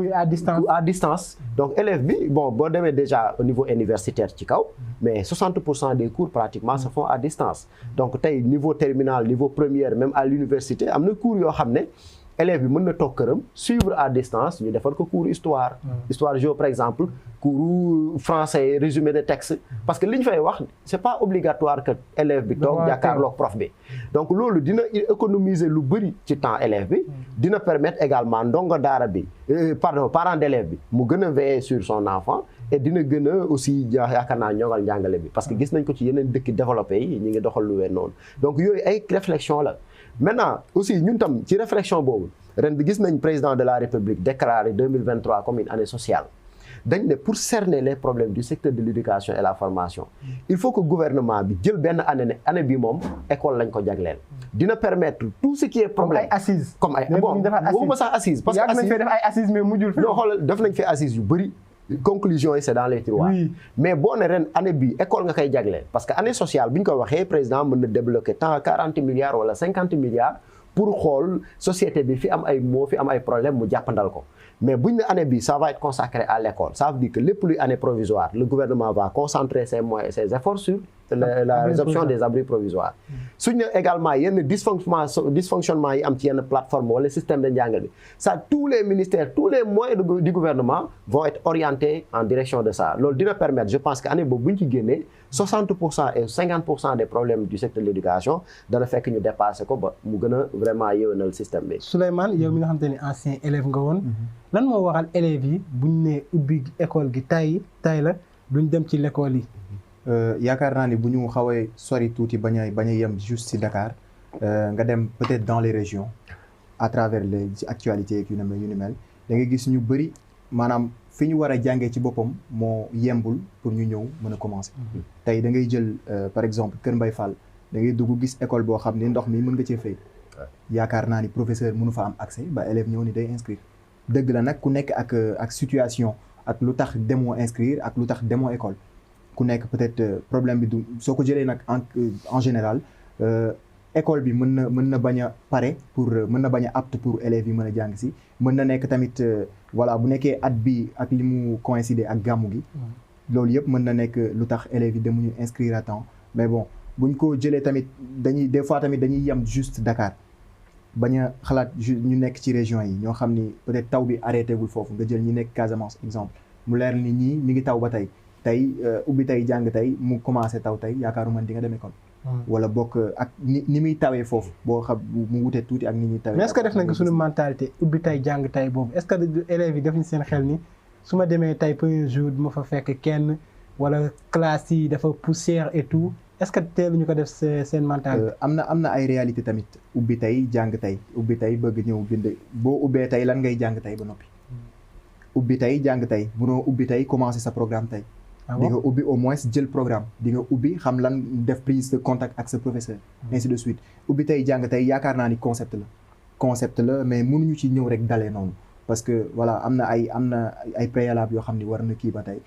Speaker 2: à distance donc élève bi bon boo demee déjà au niveau universitaire ci kaw mais 60% des cours pratiquement se font à distance donc tey niveau terminal niveau première même à l'université am na cours yoo xam ne élève bi mën na toog këram suivre à distance ñu defal ko cours histoire géo par exemple cours français résumé de texte parce que li ñu fay wax c'est pas obligatoire que élève bi toog jàkkaarloog prof bi donc loolu dina économiser lu bëri ci temps élève bi dina permettre également ndongo daara bi parent d'élève bi mu gën a veiller sur son enfant et dina gën a aussi yaakaar naa ñoŋal njàngale bi parce que gis nañ ko ci yeneen dëkk développé yi ñu ngi doxal lu wee noonu donc yooyu ay réflexion la maintenant aussi ñun tam ci réflexion boobu ren bi gis nañ président de la République déclaré 2023 comme une année sociale dañ ne pour cerner les problèmes du secteur de l'éducation et la formation il faut que gouvernement bi jël benn année bi moom école lañ ko jagleel dina permettre tout ce qui est problème
Speaker 3: comme ay assises
Speaker 2: comme ay bon waxuma sax assise parce que
Speaker 3: yàgg nañ fee def ay assises mais mujjul fi
Speaker 2: non xoolal def nañ fi assises yu bëri conclusion yi c'est dans les tiroirs mais boo ne ren année bi école nga koy jagleel parce que année sociale bi ñu ko waxee président mën na débloquer tant 40 milliards wala 50 milliards pour xool société bi fi am ay moo fi am ay problème mu jàppandal ko mais buñ ne année bi ça va être consacré à l'école ça veut dire que lépp luy année provisoire le gouvernement va concentrer ses moyens ses efforts sur la résorption des abris provisoires suñ ne également yenn dysfonctionnement yi am ci yenn plateforme wala système de njàng bi ça tous les ministères tous les moyens du gouvernement vont être orientés en direction de ça loolu dina permettre je pense que année boobu bu ñu ci génnee 60% et 50% des problèmes du secteur de l'éducation dana fekk ñu dépasser ko ba mu gën a vraiment yéwénal système bi.
Speaker 3: Souleymane yow mi nga xamante ni ancien élève nga woon lan moo waral élèves yi buñ ne ubbi école gi tay la duñ dem ci l'école yi.
Speaker 1: yaakaar naa ni bu ñu xawee sori tuuti bañ a yem juste ci Dakar nga dem peut-être dans les régions à travers les actualités yu ni mel da ngay gis ñu bëri maanaam fi ñu war a jàngee ci boppam moo yembul pour ñu ñëw mën a commencer. tey da ngay jël par exemple Kër Mbaye Fall da ngay dugg gis école boo xam ni ndox mi mën nga cee fay. yaakaar naa ni professeur mënu fa am accès ba élève ñëw ni day inscrire dëgg la nag ku nekk ak situation ak lu tax demoo inscrire ak lu tax demoo école. ku nekk peut-être problème bi du soo ko jëlee nag en général école bi mën na bañ a pare pour mën na bañ a apte pour élèves yi mën a jàng si mën na nekk tamit voilà bu nekkee at bi ak li mu coïncider ak gàmmu gi loolu yëpp mën na nekk lu tax élèves yi demuñu inscrire à temps mais bon buñ ko jëlee tamit des fois tamit dañuy yem juste Dakar bañ a xalaat ñu nekk ci région yi ñoo xam ni peut-être taw bi arrêté gul foofu nga jël ñi nekk Casamance exemple mu leer ni ñii mi ngi taw ba tey ubbi tey jàng tey mu commencé taw tey yaakaaruma di nga dem école. wala bokk ak ni muy tawee foofu boo xam mu wutee tuuti ak ni ñuy tawee.
Speaker 3: mais est-ce que def nañ ko suñu mentalité ubbi tey jàng tey boobu est-ce que élèves yi def ñu seen xel ni su ma demee tey premier jour du ma fa fekk kenn wala classe yi dafa poussière et tout est-ce que teel ñu ko def seen mentalité.
Speaker 1: am na ay réalité tamit ubbi tey jàng tey ubbi tey bëgg ñëw bind boo ubbee tey lan ngay jàng tey ba noppi. ubbi tey jàng tey munoo ubbi tey commencer sa programme tey. di nga ubbi au moins jël programme di nga ubbi xam lan def prise de contact ak sa professeur ainsi de suite ubbi tey jàng tey yaakaar naa ni concept la mais mënuñu ci ñëw rek dalee noonu parce que voilà am na ay préalable yoo xam ni war na kii ba tey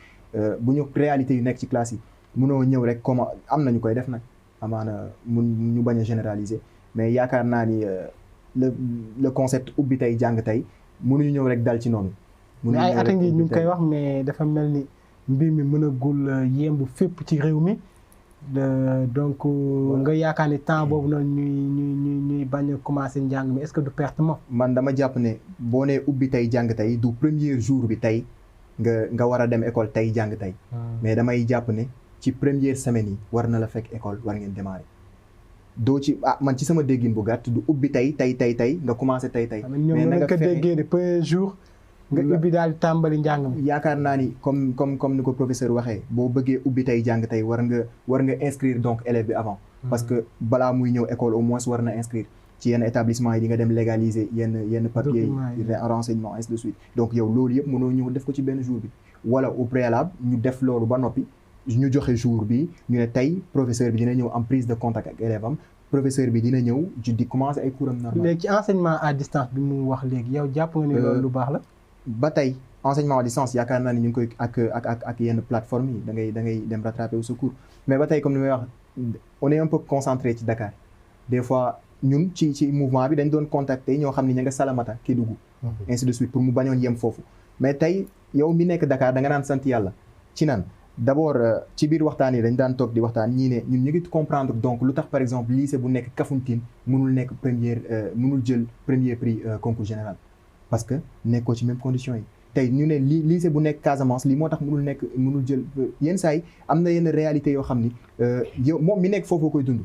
Speaker 1: bu ñu réalité yu nekk ci classe yi mënoo ñëw rek comme am nañu koy def nag amaana mun ñu bañ a généraliser mais yaakaar naa ni le concept ubbi tey jàng tey mënuñu ñëw rek dal ci noonu
Speaker 3: mais ay at ngi ñu ngi koy wax mais dafa mel ni mbir mi mën a gul yemb fépp ci réew mi donc nga yaakaar ni temps boobu noonu ñuy bañ a commencer njàng mi est-ce que du pertement.
Speaker 1: man dama jàpp ne boo nee ubbi tey jàng tey du premier jour bi tey nga war a dem école tey jàng tey. mais damay jàpp ne ci première semaine yi war na la fekk école war ngeen démarrer. doo ci man ci sama déggin bu gàtt du ubbi tey nga commencer tey.
Speaker 3: mais na nga ko déggee ne premier jour. nga ubbi daal tàmbali njàng mi.
Speaker 1: yaakaar naa ni comme ni ko professeur waxee boo bëggee ubbi tey jàng tey war nga inscrire donc élève bi avant. parce que balaa muy ñëw école au moins war na inscrire ci yenn établissement yi di nga dem légaliser yenn papiers yi renseignement ainsi de suite donc yow loolu yëpp mënoo ñëw def ko ci benn jour bi wala au préalable ñu def loolu ba noppi ñu joxe jour bi ñu ne tey professeur bi dina ñëw am prise de contact ak élève am professeur bi dina ñëw di commencer ay cours am normal.
Speaker 3: léegi ci enseignement à distance bi mu wax léegi yow jàpp nga ni loolu lu baax la.
Speaker 1: ba tey enseignement à distance yaakaar naa ni ñu ngi koy ak yenn plateforme yi da ngay dem rattraper au secours mais ba tey comme ni may wax on est un peu concentré ci Dakar des fois ñun ci mouvement bi dañ doon contacter ñoo xam ni ña nga Salamata Kédougou ainsi de suite pour mu bañoon yem foofu mais tey yow mi nekk Dakar da nga naan sant yàlla ci nan d'abord ci biir waxtaan yi dañ daan toog di waxtaan ñii ne ñun ñu ngi comprendre donc lu tax par exemple lycée bu nekk Kafountine mënul nekk mënul jël premier prix concours général parce que nekkoo ci même condition yi tey ñu ne lycée bu nekk Casamance lii moo tax mënul jël yenn saa yi am na yenn réalité yoo xam ni yow moom mi nekk foofu koy dund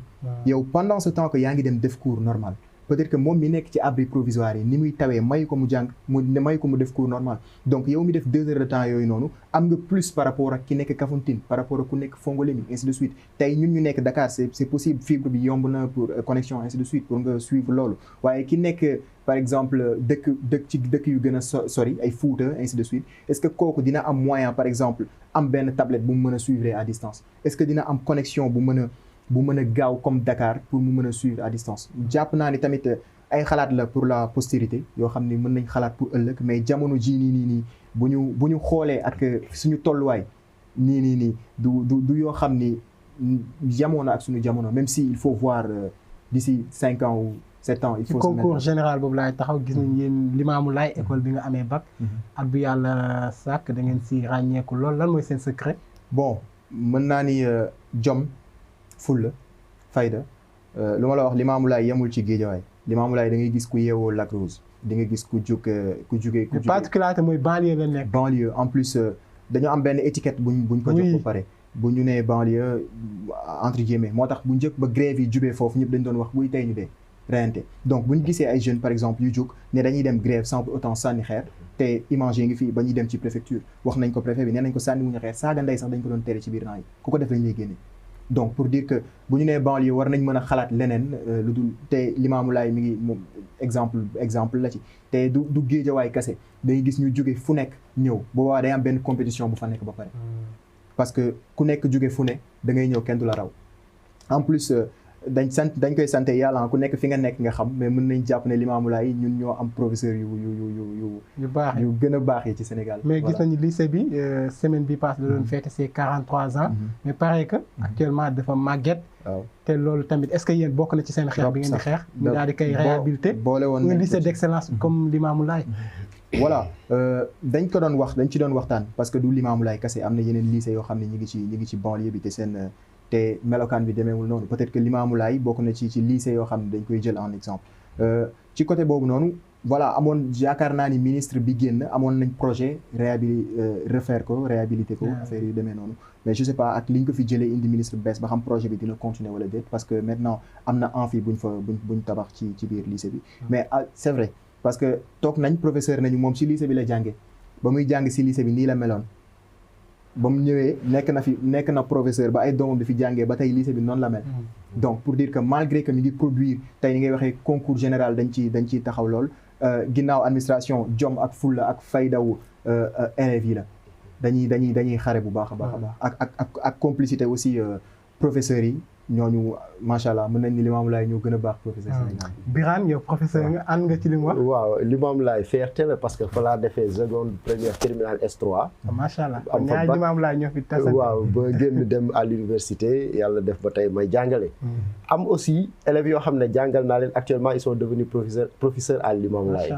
Speaker 1: yow pendant ce temps que yaa ngi dem def cours normal peut-être que moom mi nekk ci abri provisoire yi ni muy tawee may ko mu jàng may ko mu def cours normal donc yow mi def 2 heures de temps yooyu noonu am nga plus par rapport ak ki nekk Kafountine par rapport ak ku nekk Fongolimbi ainsi de suite tey ñun ñu nekk Dakar c'est possible fibre bi yomb na pour connexion ainsi de suite pour nga suivre loolu waaye ki nekk par exemple dëkk yu gën a sori ay Fouta ainsi de suite est-ce que kooku dina am moyen par exemple am benn tablette bu mu mën a suivre à distance est-ce que dina am connexion bu mën a gaaw comme Dakar pour mu mën a suivre à distance jàpp naa ni tamit ay xalaat la pour la postérité yoo xam ni mën nañ xalaat pour ëllëg mais jamono jii nii bu ñu xoolee ak suñu tolluwaay nii du yoo xam ni jamono ak suñu jamono même si il faut voir d'ici 5 ans ou 7 ans il faut
Speaker 3: concours général boobu laay taxaw gis nañ yéen Limamoulaye école bi nga amee bac at bu yàlla sàkk da ngeen si ràññeeku lool lan mooy seen secret
Speaker 1: bon mën naa ni jom fulla fayda lu ma la wax Limamoulaye yemul ci Guédiawaye Limamoulaye da ngay gis ku yeewoo Lac Rose di nga gis ku jugee
Speaker 3: particularité mooy banlieue la nekk
Speaker 1: banlieue en plus dañoo am benn étiquette buñ ko jox ba pare bu ñu nee banlieue entre guillemets moo tax bu njëkk ba grève yi jubee foofu ñëpp dañ doon wax buy tey ñu dee reyante donc bu ñu gisee ay jeunes par exemple yu jóg ne dañuy dem grève sans pour autant sànni xeer te image yi ngi fii ba ñuy dem ci préfecture wax nañ ko préfet bi nee nañ ko sànni wuñu xeer saaga ndey sax dañ ko doon tere ci biir rang yi ku ko def lañ lay génne donc pour dire que bu ñu nee banlieue war nañ mën a xalaat leneen lu dul te Limamoulaye mi ngi moom exemple la ci te du Guédiawaye kese dañuy gis ñu jóge fu nekk ñëw boobaa day am benn compétition bu fa nekk ba pare parce que ku nekk jóge fu ne da ngay ñëw kenn du la raw en plus dañ koy sant yàlla ku nekk fi nga nekk nga xam mais mën nañ jàpp ne Limamoulaye ñun ñoo am professeur yu baax yu gën a baax yi ci Sénégal
Speaker 3: mais gis nañu lycée bi semaine bi passe la doon fêter ses 43 ans mais pareil que actuellement dafa màgget waaw te loolu tamit est-ce que yéen bokk na ci seen xeex bi ngeen di xeex ñu daal di koy réhabiliter
Speaker 1: boole woon
Speaker 3: un lycée d'excellence comme Limamoulaye
Speaker 1: voilà dañ ci doon waxtaan parce que du Limamoulaye kese am na yeneen lycée yoo xam ne ñi ngi ci banlieue bi te melokaan bi demeewul noonu peut-être que Limamoulaye bokk na ci lycée yoo xam ne dañ koy jël en exemple ci côté boobu noonu voilà amoon yaakaar naa ni ministre bi génn amoon nañ projet réhabiliter ko affaire yu demee noonu mais je sais pas ak li ñu ko fi jëlee indi ministre bees ba xam projet bi dina continuer wala déet parce que maintenant am na amphi buñ tabax ci biir lycée bi mais c'est vrai parce que toog nañ professeur nañu moom ci lycée bi la jànge ba muy jàng ci lycée bi nii la meloon ba mu ñëwee nekk na professeur ba ay doomam di fi jàngee ba tey lycée bi noonu la mel donc pour dire que malgré que mi ngi produire tey ni ngay waxee concours général dañ ciy taxaw lool ginnaaw administration jom ak fulla ak faydawu élèves yi la dañuy xare bu baax a baax a baax ak complicité aussi professeurs yi ñooñu macha allah mën nañ ni Limamoulaye ñoo gën a baax professeur Sénégal.
Speaker 3: Birane yow professeur nga ànd nga ci li mu wax.
Speaker 2: waaw Limamoulaye fierté la parce que fa laa defee seconde première terminale S3.
Speaker 3: macha allah kon ñaari Limamoulaye ñoo fi tasante.
Speaker 2: waaw ba génn dem à l'université yàlla def ba tey may jàngale. am aussi élèves yoo xam ne jàngal naa leen actuellement ils sont devenus professeurs à Limamoulaye.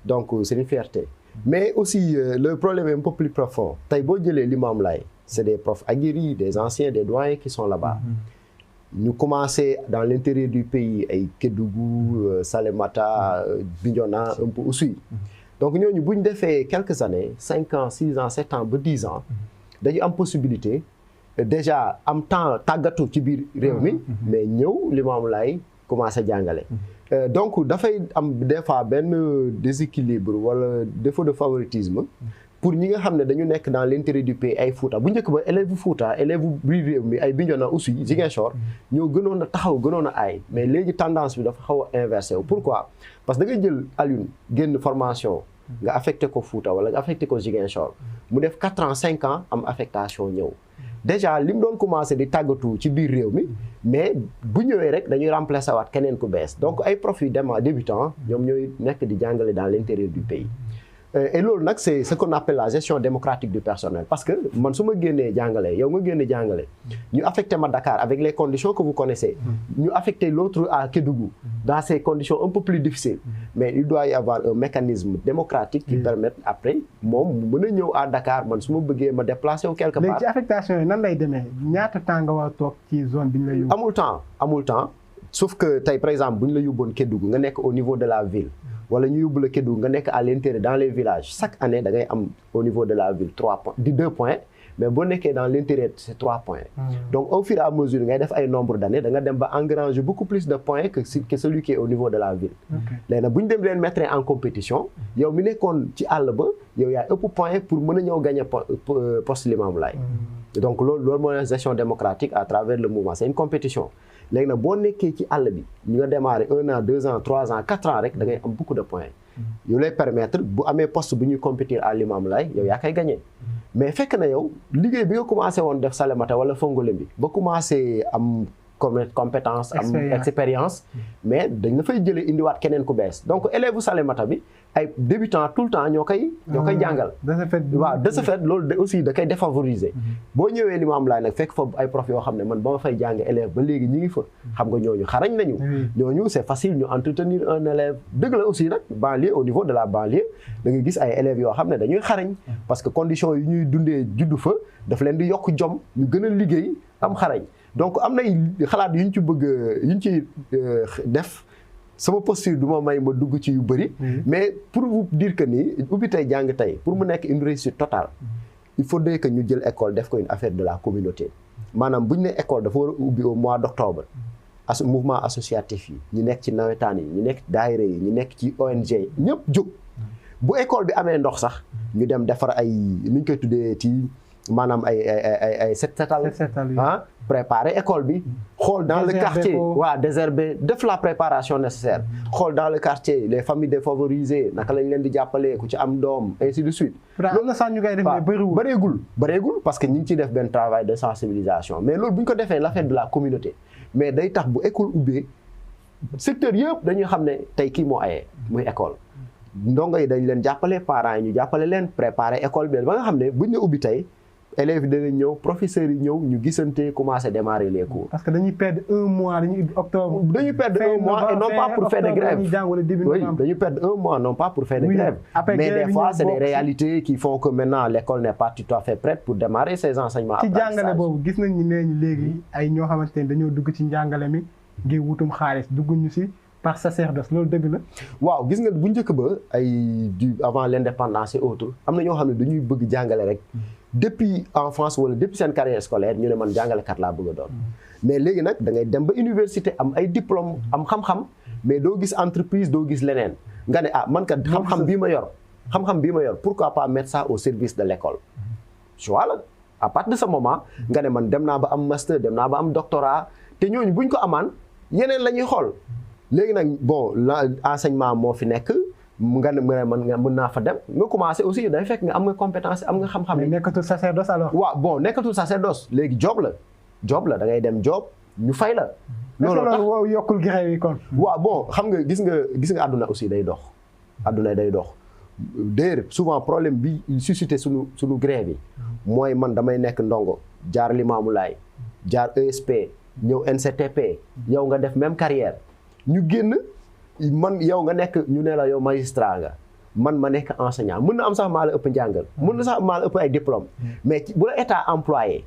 Speaker 2: donc c'est une fierté. mais aussi le problème est un peu plus profond tey boo jëlee Limamoulaye c'est des profs aguerris des anciens des doyens qui sont là-bas. ñu commencé dans l'intérieur du pays ay Kédougou Salémata Bignona un peu aussi donc ñooñu bu ñu defee quelques années 5 ans 6 ans 7 ans ba 10 ans dañu am possibilité déjà am temps tàggatu ci biir réew mi mais ñëw Limamoulaye commencé jàngale donc dafay am des fois benn déséquilibre wala défaut de favoritisme pour ñi nga xam ne dañu nekk dans l'intérieur du pays ay Fouta bu njëkk ba élève Fouta élève biir réew mi ay Bignona aussi Ziguinchor ñoo gënoon a taxaw gënoon a aay mais léegi tendance bi dafa xaw a inversé wu pourquoi parce que da ngay jël Alioune génn formation nga affecté ko Fouta wala nga affecté ko Ziguinchor mu def 4 ans 5 ans am affectation ñëw déjà li mu doon commencé di tàggatu ci biir réew mi mais bu ñëwee rek dañuy remplacer waat keneen ku bees donc ay profils débutants ñoom ñooy nekk di jàngale dans l'intérieur du pays et loolu nag c'est ce qu'on appelle la gestion démocratique du personnel parce que man su ma génnee jàngale yow nga génne jàngale ñu affecté ma Dakar avec les conditions que vous connaissez ñu affecté l'autre à Kédougou dans ces conditions un peu plus difficiles mais il doit y avoir un mécanisme démocratique qui permette après moom mu mën a ñëw à Dakar man su ma bëggee ma déplacer wu quelque part.
Speaker 3: léegi ci affectation yi nan lay demee ñaata temps nga war a toog ci zone bi ñu la yóbbu.
Speaker 2: amul temps sauf que tey par exemple bu ñu la yóbboon Kédougou nga nekk au niveau de la ville wala ñu yóbbu la Kédougou nga nekk à l'intérieur dans les villages chaque année da ngay am au niveau de la ville 2 points mais boo nekkee dans l'intérieur c'est 3 points. Donc au fur et à mesure ngay def ay nombre d'années da nga dem ba engranger beaucoup plus de points que celui qui est au niveau de la ville. léegi nag bu ñu dem leen mettre en compétition yow mi nekkoon ci àll ba yow yaay ëpp point pour mën a ñëw gagner poste Limamoulaye. donc loolu mooy gestion démocratique à travers le mouvement c'est une compétition. léegi nag boo nekkee ci àll bi ñu nga démarrer 1 an 2 ans 3 ans 4 ans rek da ngay am beaucoup de points. yu lay permettre bu amee poste bu ñuy compétir à Limamoulaye yow yaa koy gagné. mais fekk na yow liggéey bi nga commencé woon def Salémata wala Fongolembi ba commencé am compétence am expérience mais dañ la fay jëlee indiwaat keneen ku bees donc élève bu Salémata bi ay débutant tout le temps ñoo koy jàngal. waaw de ce fait loolu aussi da koy défavoriser. boo ñëwee Limamoulaye nag fekk fa ay prof yoo xam ne man ba ma fay jàng élève ba léegi ñi ngi fa xam nga ñooñu xarañ nañu. ñooñu c'est facile ñu entretenir un élève dëgg la aussi nag banlieue au niveau de la banlieue da nga gis ay élèves yoo xam ne dañuy xarañ parce que conditions yi ñuy dundee juddu fa daf leen di yokk jom ñu gën a liggéey am xarañ donc am nay xalaat yu ñu ci bëgg yu ñu ci def sama posture du ma may ma dugg ci yu bëri mais pour vous dire que ni ubbi tey jàng tey pour mu nekk une réussite totale il faudrait que ñu jël école def ko une affaire de la communauté maanaam bu ñu ne école dafa war a ubbi au mois d'octobre mouvement associatif yi ñu nekk ci nawetaan yi ñu nekk daayira yi ñu nekk ci ONG ñëpp jóg bu école bi amee ndox sax ñu dem defar ay ni ñu koy tuddee ci maanaam ay setal préparer école bi xool dans le quartier waaw désherber def la préparation nécessaire xool dans le quartier les familles défavorisées naka lañ leen di jàppalee ku ci am doom ainsi de suite
Speaker 3: loolu na sax ñu koy def mais
Speaker 2: bëreegul parce que ñu ngi ciy def benn travail de sensibilisation mais loolu bu ñu ko defee l'affaire de la communauté mais day tax bu école ubbee secteur yëpp dañuy xam ne tey kii moo ayee muy école ndongo yi dañ leen jàppale parents yi ñu jàppale leen préparer école bi ba nga xam ne buñ ne ubbi tey élèves yi danañ ñëw professeurs yi ñëw ñu gisante commencer démarrer les cours.
Speaker 3: parce que dañuy perdre un mois dañuy ubbi octobre.
Speaker 2: dañuy perdre un mois et non pas pour faire de grève. oui dañuy perdre un mois non pas pour faire de grève. mais des fois c'est des réalités qui font que maintenant l'école n'est pas tout à fait prête pour démarrer ses enseignements.
Speaker 3: ci jàngale boobu gis nañ ni nee ñu léegi ay ñoo xamante ne dañoo dugg ci njàngale mi ngir wutum xaalis dugguñu ci par sacerdoce loolu dëgg la.
Speaker 2: waaw gis nga bu njëkk ba ay avant l'indépendance et autres am na ñoo xam ne dañuy bëgg jàngale rek. depuis enfance wala depuis seen carrière scolaire ñu ne man jàngalekat laa bëgg a doon mais léegi nag da ngay dem ba université am ay diplôme am xam-xam mais doo gis entreprise doo gis leneen nga ne man kat xam-xam bii ma yor pourquoi pas mettre ça au service de l'école choix la à partir de ce moment nga ne man dem naa ba am master dem naa ba am doctorat te ñooñu buñ ko amaan yeneen la ñuy xool léegi nag bon enseignement moo fi nekk nga ne man nga mën naa fa dem nga commencé aussi day fekk nga am nga compétence am nga xam-xam yi.
Speaker 3: nekkatul sacerdoce alors.
Speaker 2: waaw bon nekkatul sacerdoce léegi job la da ngay dem job ñu fay la.
Speaker 3: loolu tax waaw yokkul grève yi kon.
Speaker 2: waaw bon xam nga gis nga àdduna aussi day dox. àdduna day dox d'ailleurs souvent problème bi suscité sunu grève yi mooy man damay nekk ndongo jaar Limamoulaye jaar ESP ñëw NCTP yow nga def même carrière ñu génn. man yow nga nekk ñu ne la yow magistrat nga man ma nekk enseignant mën na am sax maa la ëpp njàngal mën na sax maa la ëpp ay diplôme mais bu la état employé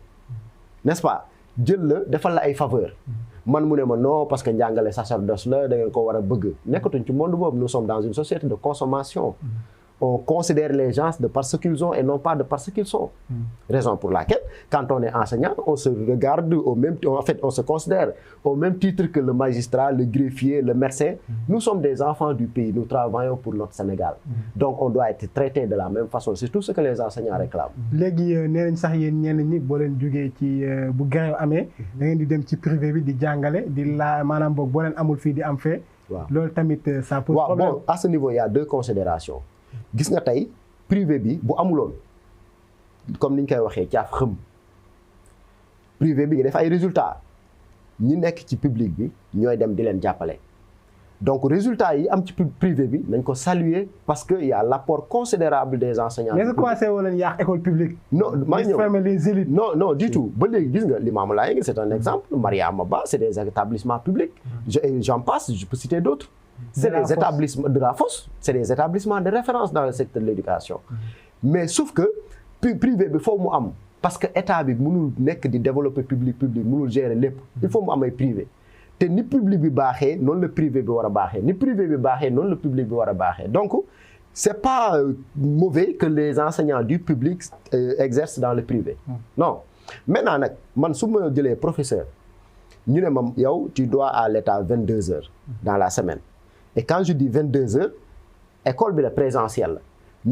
Speaker 2: n'est-ce pas jël la defal la ay faveur man mu ne ma non parce que njàngale sacerdoce la da ngeen ko war a bëgg nekkatuñ ci monde boobu nous sommes dans une société de consommation on considère les gens de par ce qu'ils ont et non pas de par ce qu'ils sont. Raison pour laquelle, quand on est enseignant, on se regarde on se considère au même titre que le magistrat, le greffier, le médecin. Nous sommes des enfants du pays, nous travaillons pour notre Sénégal. Donc on doit être traité de la même façon. C'est tout ce que les enseignants réclament.
Speaker 3: Léegi nee nañ sax yéen ñenn ñi boo leen jógee ci bu grève amee da ngeen di dem ci privé bi di jàngale di la maanaam boog boo leen amul fii di am fee.
Speaker 2: waaw
Speaker 3: loolu tamit ça pose problème.
Speaker 2: Bon à ce niveau il y a deux considérations. Gis nga tey privé bi bu amuloon comme ni ñu koy waxee caaf xëm privé bi nga def ay résultats ñi nekk ci public bi ñooy dem di leen jàppale donc résultats yi am ci privé bi nañ ko saluer parce que y a l'apport considérable des enseignants.
Speaker 3: mais commencé woo leen yàq école publique.
Speaker 2: non maa ñëw
Speaker 3: fermer les élites.
Speaker 2: non du tout ba léegi gis nga Limamoulaye c'est un exemple Mariama Ba c'est des établissements publics j'en passe je peux citer d'autres. C'est des établissements de la fosse, c'est des établissements de référence dans le secteur de l'éducation. Mais sauf que privé bi foofu mu am parce que état bi mënul nekk di développer public mënul gérer lépp il faut mu am ay privé te ni public bi baaxee noonu la privé bi war a baaxee ni privé bi baaxee noonu la public bi war a baaxee donc c'est pas mauvais que les enseignants du public exercent dans le privé. Non maintenant nag man su ma jëlee professeur ñu ne ma yow tu dois à l'État 22 heures dans la semaine et quand je dis 22 heures école bi la présentielle la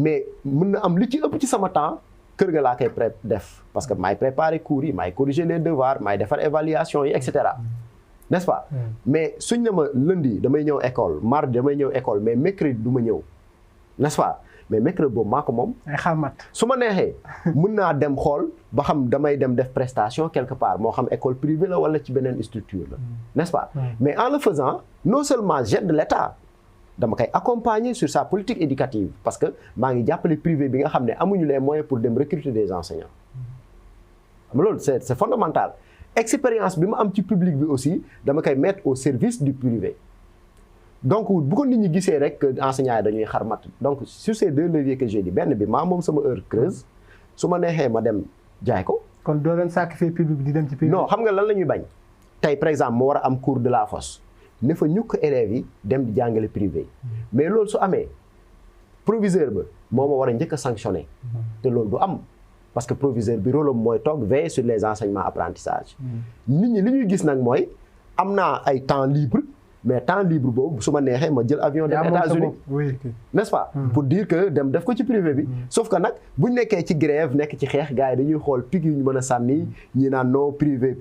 Speaker 2: mais mën na am li ci ëpp ci sama temps kër ga laa koy def parce que maay préparer cours yi maay corriger les devoirs maay defar évaluation yi et cetera n'est-ce pas mais suñ ne ma lundi damay ñëw école mardi damay ñëw école mais mercredi du ma ñëw n'est-ce pas mais mercredi boobu maa ko moom
Speaker 3: ay xamat
Speaker 2: su ma neexee mën naa dem xool ba xam damay dem def prestation quelque part moo xam école privée la wala ci beneen structure la n'est-ce pas mais en le faisant non seulement j'aide l'État dama koy accompagner sur sa politique éducative parce que maa ngi jàppale privé bi nga xam ne amuñu les moyens pour dem recruter des enseignants xam loolu c'est fondamental expérience bi ma am ci public bi aussi dama koy mettre au service du privé donc bu ko nit ñi gisee rek enseignants yi dañuy xarmat donc sur ces deux leviers que j'ai dit benn bi maa moom sama heure creuse su ma neexee ma dem jaay ko.
Speaker 3: kon doo leen sacrifier public bi di dem ci privé.
Speaker 2: non xam nga lan la ñuy bañ tey par exemple moo war a am cours de la fosse ne fa ñukk élèves yi dem di jàngale privé yi mais loolu su amee proviseur ba moo ma war a njëkk a sanctionner te loolu du am parce que proviseur bi rôle am mooy toog veiller sur les enseignements apprentissage nit ñi li ñuy gis nag mooy am naa ay temps libre mais temps libre boobu su ma neexee ma jël avion dem États-Unis n'est-ce pas pour dire que dem def ko ci privé bi sauf que nag buñ nekkee ci grève nekk ci xeex gars yi dañuy xool pic yu ñu mën a sànni ñi naan non privé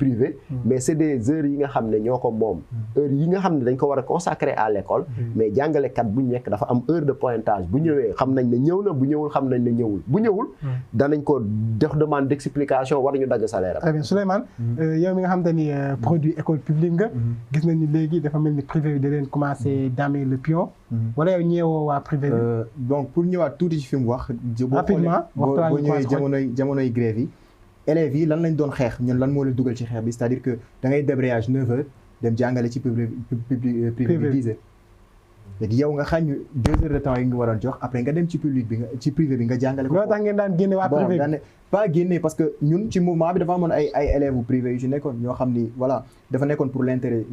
Speaker 2: mais c'est des heures yi nga xam ne ñoo ko moom heures yi nga xam ne dañ ko war a consacrer à l'école mais jàngalekat bu nekk dafa am heure de pointage bu ñëwee xam nañ ne ñëw na bu ñëwul xam nañ ne ñëwul bu ñëwul danañ ko def demande d'explication war ñu dagg salaire am.
Speaker 3: Très bien Souleymane yow mi nga xam te ni produit école publique nga gis nañ ni léegi dafa mel ni privé bi da leen commencé damer le pion wala yow ñeewoo waa privé bi
Speaker 1: donc pour ñëwaat tuuti ci fi mu wax
Speaker 3: rapidement
Speaker 1: boo ñëwee jamonoy grève yi élèves yi lan lañ doon xeex ñun lan moo la dugal ci xeex bi c'est-à-dire que da ngay débrayage 9 heures dem jàngale ci privé bi 10 heures léegi yow nga xañ 2 heures de temps yi nga waroon jox après nga dem ci public bi ci privé bi nga jàngale ko.
Speaker 3: loolu tax ngeen daan génne waa privé bi
Speaker 1: pas génne parce que ñun ci mouvement bi dafa amoon ay élèves privé yu ci nekkoon ñoo xam ni voilà dafa nekkoon pour l'intérêt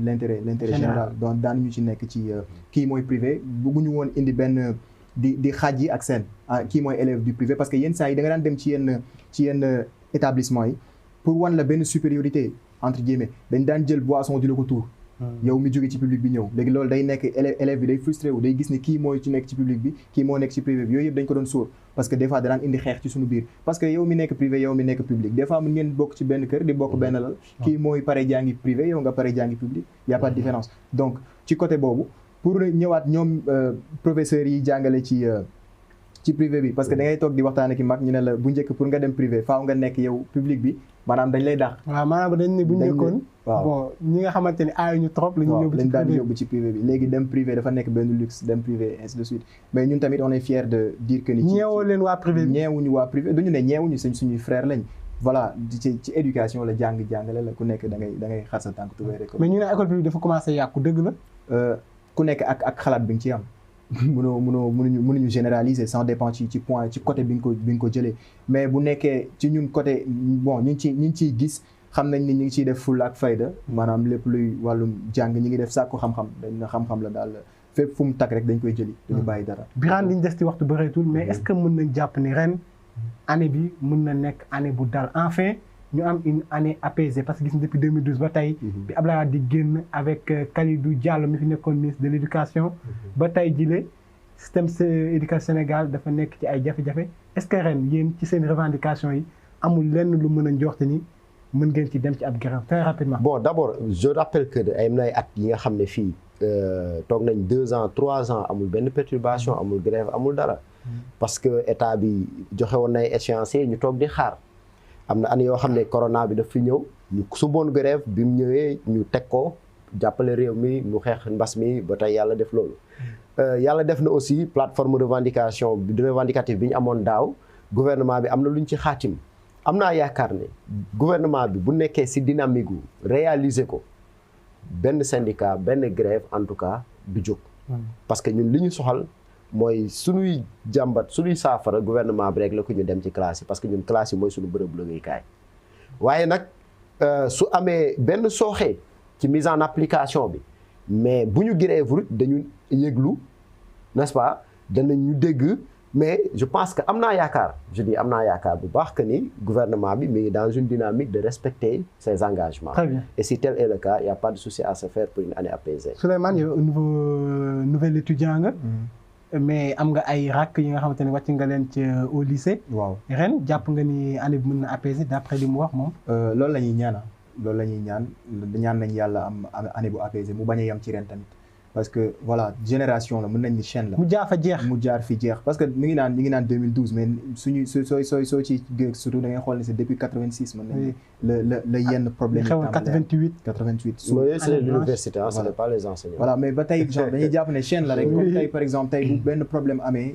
Speaker 1: général donc daan ñu ci nekk ci kii mooy privé bëgguñu woon indi benn di xaaj yi ak seen kii mooy élève du privé parce que yenn saa yi da nga daan dem ci yenn établissement yi pour wan la benn supériorité entre guillemets dañ daan jël boisson di la ko tuur yow mi jóge ci public bi ñëw léegi loolu day nekk élève bi day frustré wu day gis ni kii mooy ci nekk ci public bi kii moo nekk ci privé bi yooyu yëpp dañ ko doon sóor parce que des fois danaan indi xeex ci suñu biir parce que yow mi nekk privé yow mi nekk public des fois mën ngeen bokk ci benn kër di bokk benn lal kii mooy pare jàngi privé yow nga pare jàngi public y a pas de différence donc ci côté boobu pour ñëwaat ñoom professeurs yi jàngale ci privé bi parce que da ngay toog di waxtaan ak mag ñu ne la bu njëkk pour nga dem privé faaw nga nekk yow public bi maanaam dañ lay dàq.
Speaker 3: waaw maanaam dañ ne bu ñu nekkoon. waaw bon ñi nga xamante ne aayuñu trop. la ñu yóbbu ci privé bi léegi dem privé dafa nekk benn luxe dem privé ainsi de suite mais ñun tamit on est fier de dire que ni. ñeewoo leen waa privé bi
Speaker 1: ñeewuñu waa privé duñu ne ñeewuñu suñuy frère lañ. voilà ci éducation la jàngale la ku nekk da ngay xar sa tànk tubéy rek.
Speaker 3: mais ñu ne école publique dafa commencé yàqu dëgg la.
Speaker 1: ku nekk ak xalaat bi nga ci am. mënuñu généraliser sans dépend ci point ci côté bi nga ko jëlee mais bu nekkee ci ñun côté bon ñu ngi ciy gis xam nañ ni ñu ngi ciy def fulla ak fayda maanaam lépp luy wàllum jàng ñi ngi def sàkku xam-xam dañ na xam-xam la daal fépp fu mu tag rek dañ koy jëli duñu bàyyi dara.
Speaker 3: Birane li ñu des ci waxtu bëreetul mais est-ce que mën nañ jàpp ni ren année bi mën na nekk année bu dal enfin ñu am une année apaisée parce que gis nga depuis 2012 ba tey bi Abdoulaye Wade di génn avec Kalidou Diallo mi fi nekkoon ministre de l'éducation ba tey jile système éducation Sénégal dafa nekk ci ay jafe-jafe est-ce que ren yéen ci seen revendication yi amul lenn lu mën a njoxte ni mën ngeen ci dem ci ab grève très rapidement.
Speaker 2: bon d'abord je rappelle que ay am na ay at yi nga xam ne fii toog nañ 2 ans 3 ans amul benn perturbation amul grève amul dara parce que état bi joxe woon nay échéancier ñu toog di xaar am na année yoo xam ne corona bi daf fi ñëw ñu suboon grève bi mu ñëwee ñu teg ko jàppale réew mi mu xeex mbas mi ba tey yàlla def loolu yàlla def na aussi plateforme revendicative bi ñu amoon daaw gouvernement bi am na lu ñu ci xaatim am naa yaakaar ne gouvernement bi bu nekkee ci dynamique gu réaliser ko benn syndicat benn grève en tout cas du jóg parce que ñun li ñu soxal mooy suñuy jàmbat suñuy saafara gouvernement bi rek la ko ñu dem ci classe yi parce que ñun classe yi mooy suñu bërëb liggéeykaay waaye nag su amee benn sooxee ci mise en application bi mais bu ñu grève dañu yëglu n'est-ce pas danañ ñu dégg mais je pense que am naa yaakaar je dis am naa yaakaar bu baax que ni gouvernement bi mi ngi dans une dynamique de respecter ses engagements.
Speaker 3: Très bien.
Speaker 2: Et si tel est le cas il y a pas de souci à se faire pour une année apaisée.
Speaker 3: Souleymane yow nouvel étudiant nga. mais am nga ay rakk yi nga xamante ne wàcc nga leen ci au lycée.
Speaker 1: waaw
Speaker 3: ren jàpp nga ni année bi mën na apaiser d'après li mu wax moom.
Speaker 1: loolu la ñuy loolu la ñuy ñaan nañ yàlla am année bu apaisé mu bañ a yem ci ren tamit parce que voilà génération la mën nañ ni chaîne la.
Speaker 3: mu jaar fa jeex
Speaker 1: mu jaar fi jeex parce que mi ngi naan 2012 mais suñu soo ci gëg surtout da ngay xool ne c'est depuis 86 mën nañ la yenn problème yi
Speaker 3: xewoon 88.
Speaker 2: mooy c'est l'université ah ce n'est pas les enseignants.
Speaker 1: voilà mais ba tey genre dañuy jàpp ne chaîne la rek comme tey par exemple tey bu benn problème amee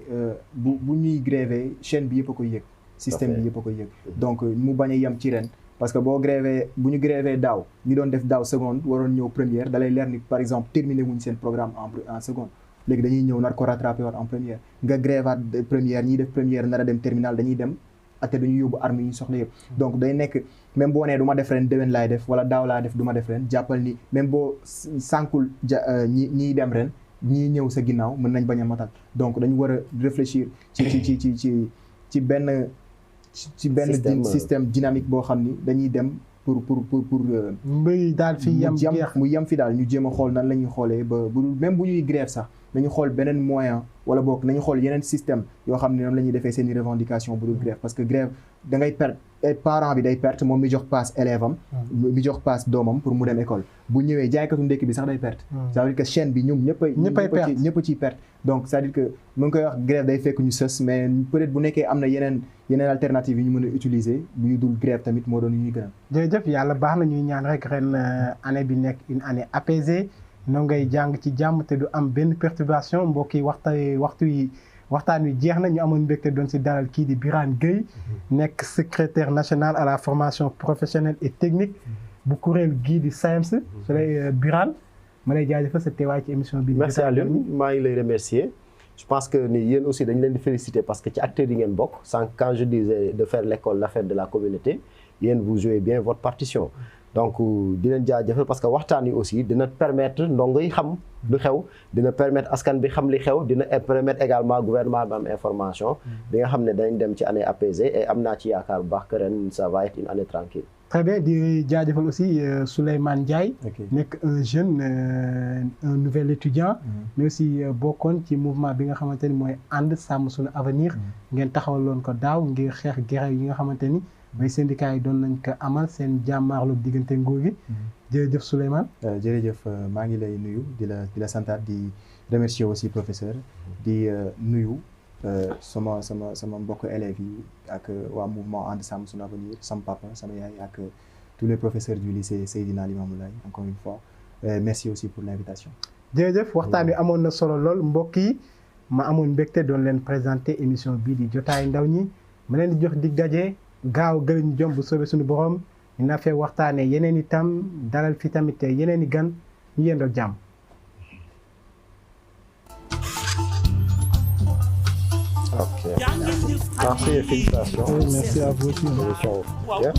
Speaker 1: bu ñuy gréver chaîne bi yëpp a koy yëg système bi yëpp a koy yëg donc mu bañ a yem ci ren parce que boo grévé bu ñu grévé daaw ñu doon def daaw seconde waroon ñëw première dalay leer ni par exemple terminé wuñ seen programme en seconde léegi dañuy ñëw nar ko rattrapé waat en première nga grévaat première ñiy def première nar a dem terminale dañuy dem ate dañuy yóbbu armes yi ñu soxla yëpp donc day nekk même boo nee du ma def ren déwén laay def wala daaw laa def du ma def ren jàppal ni même boo sànkul ñiy dem ren ñii ñëw sa ginnaaw mën nañ bañ a matal donc dañu war a réfléchir ci benn système dynamique boo xam ni dañuy dem pour
Speaker 3: mbéy daal fi yem
Speaker 1: mu yem fi daal ñu jéem a xool nan la ñuy xoolee ba même bu ñuy grève sax nañu xool beneen moyen wala boog nañu xool yeneen système yoo xam ne noonu la ñuy defee seen i revendication bu dul grève parce que grève da ngay perte parent bi day perte moom mi jox paas élève am mi jox paas doomam pour mu dem école bu ñëwee jaaykatu ndekki bi sax day perte ça veut dire que chaîne bi ñoom ñëpp ciy perte donc c'est-à-dire que mu ngi koy wax grève day fekk ñu sës mais peut-être bu nekkee am na yeneen alternative yi ñu mën a utiliser bu ñu dul grève tamit moo doon yu ñuy gënal
Speaker 3: jërëjëf yàlla baax na ñuy ñaan rek ren année bi nekk une année apaisée noo ngay jàng ci jàmm te du am benn perturbation mbokk yi waxtaan wi jeex na ñu amoon mbégte doon si dalal kii di Birane Gueye nekk secrétaire national à la formation professionnelle et technique bu kuréel gii di SAEMS su lay Birane ma lay jaajëfal sa teewaay ci émission bi.
Speaker 2: merci Alioune maa ngi lay remercier je pense que ni yéen aussi dañu leen di féliciter parce que ci acteurs yi ngeen bokk sans quand je disais de faire l'école l'affaire de la communauté yéen vous jouez bien votre partition donc di leen jaajëfal parce que waxtaan yi aussi dina permettre ndongo yi xam lu xew dina permettre askan bi xam li xew dina permettre également gouvernement bi am information bi nga xam ne dañ dem ci année apaisée et am naa ci yaakaar bu baax que ren ça va être une année tranquille
Speaker 3: très bien di jaajëfal aussi Souleymane Ndiaye nekk un jeune un nouvel étudiant mais aussi bokkoon ci mouvement bi nga xamante ni mooy ànd sàmm suñu avenir ngeen taxawaloon ko daaw ngir xeex grève yi nga xamante ni mooy syndicat yi doon nañ ko amal seen jàmmaarloog diggante nguur gi jërëjëf Souleymane
Speaker 1: jërëjëf maa ngi lay nuyu di la santaat di remercier aussi professeur di nuyu sama mbokk élèves yi ak waa mouvement ànd sàmm suñu avenir sama papa sama yaay ak tous les professeurs du lycée Seydina Limamou Laye encore une fois merci aussi pour l'invitation
Speaker 3: jërëjëf waxtaan wi amoon na solo lool mbokk yi ma amoon mbégte doon leen présenter émission bii di jotaayu ndaw ñi ma leen di jox dig daje gaaw gëliñ jom bu soobee suñu borom dina fee waxtaanee yeneen itam dalal fi tamit yeneen i gan ñu yendoo jàmm.
Speaker 2: Ok. Merci et félicitations.
Speaker 3: Merci à vous aussi.
Speaker 2: Bien.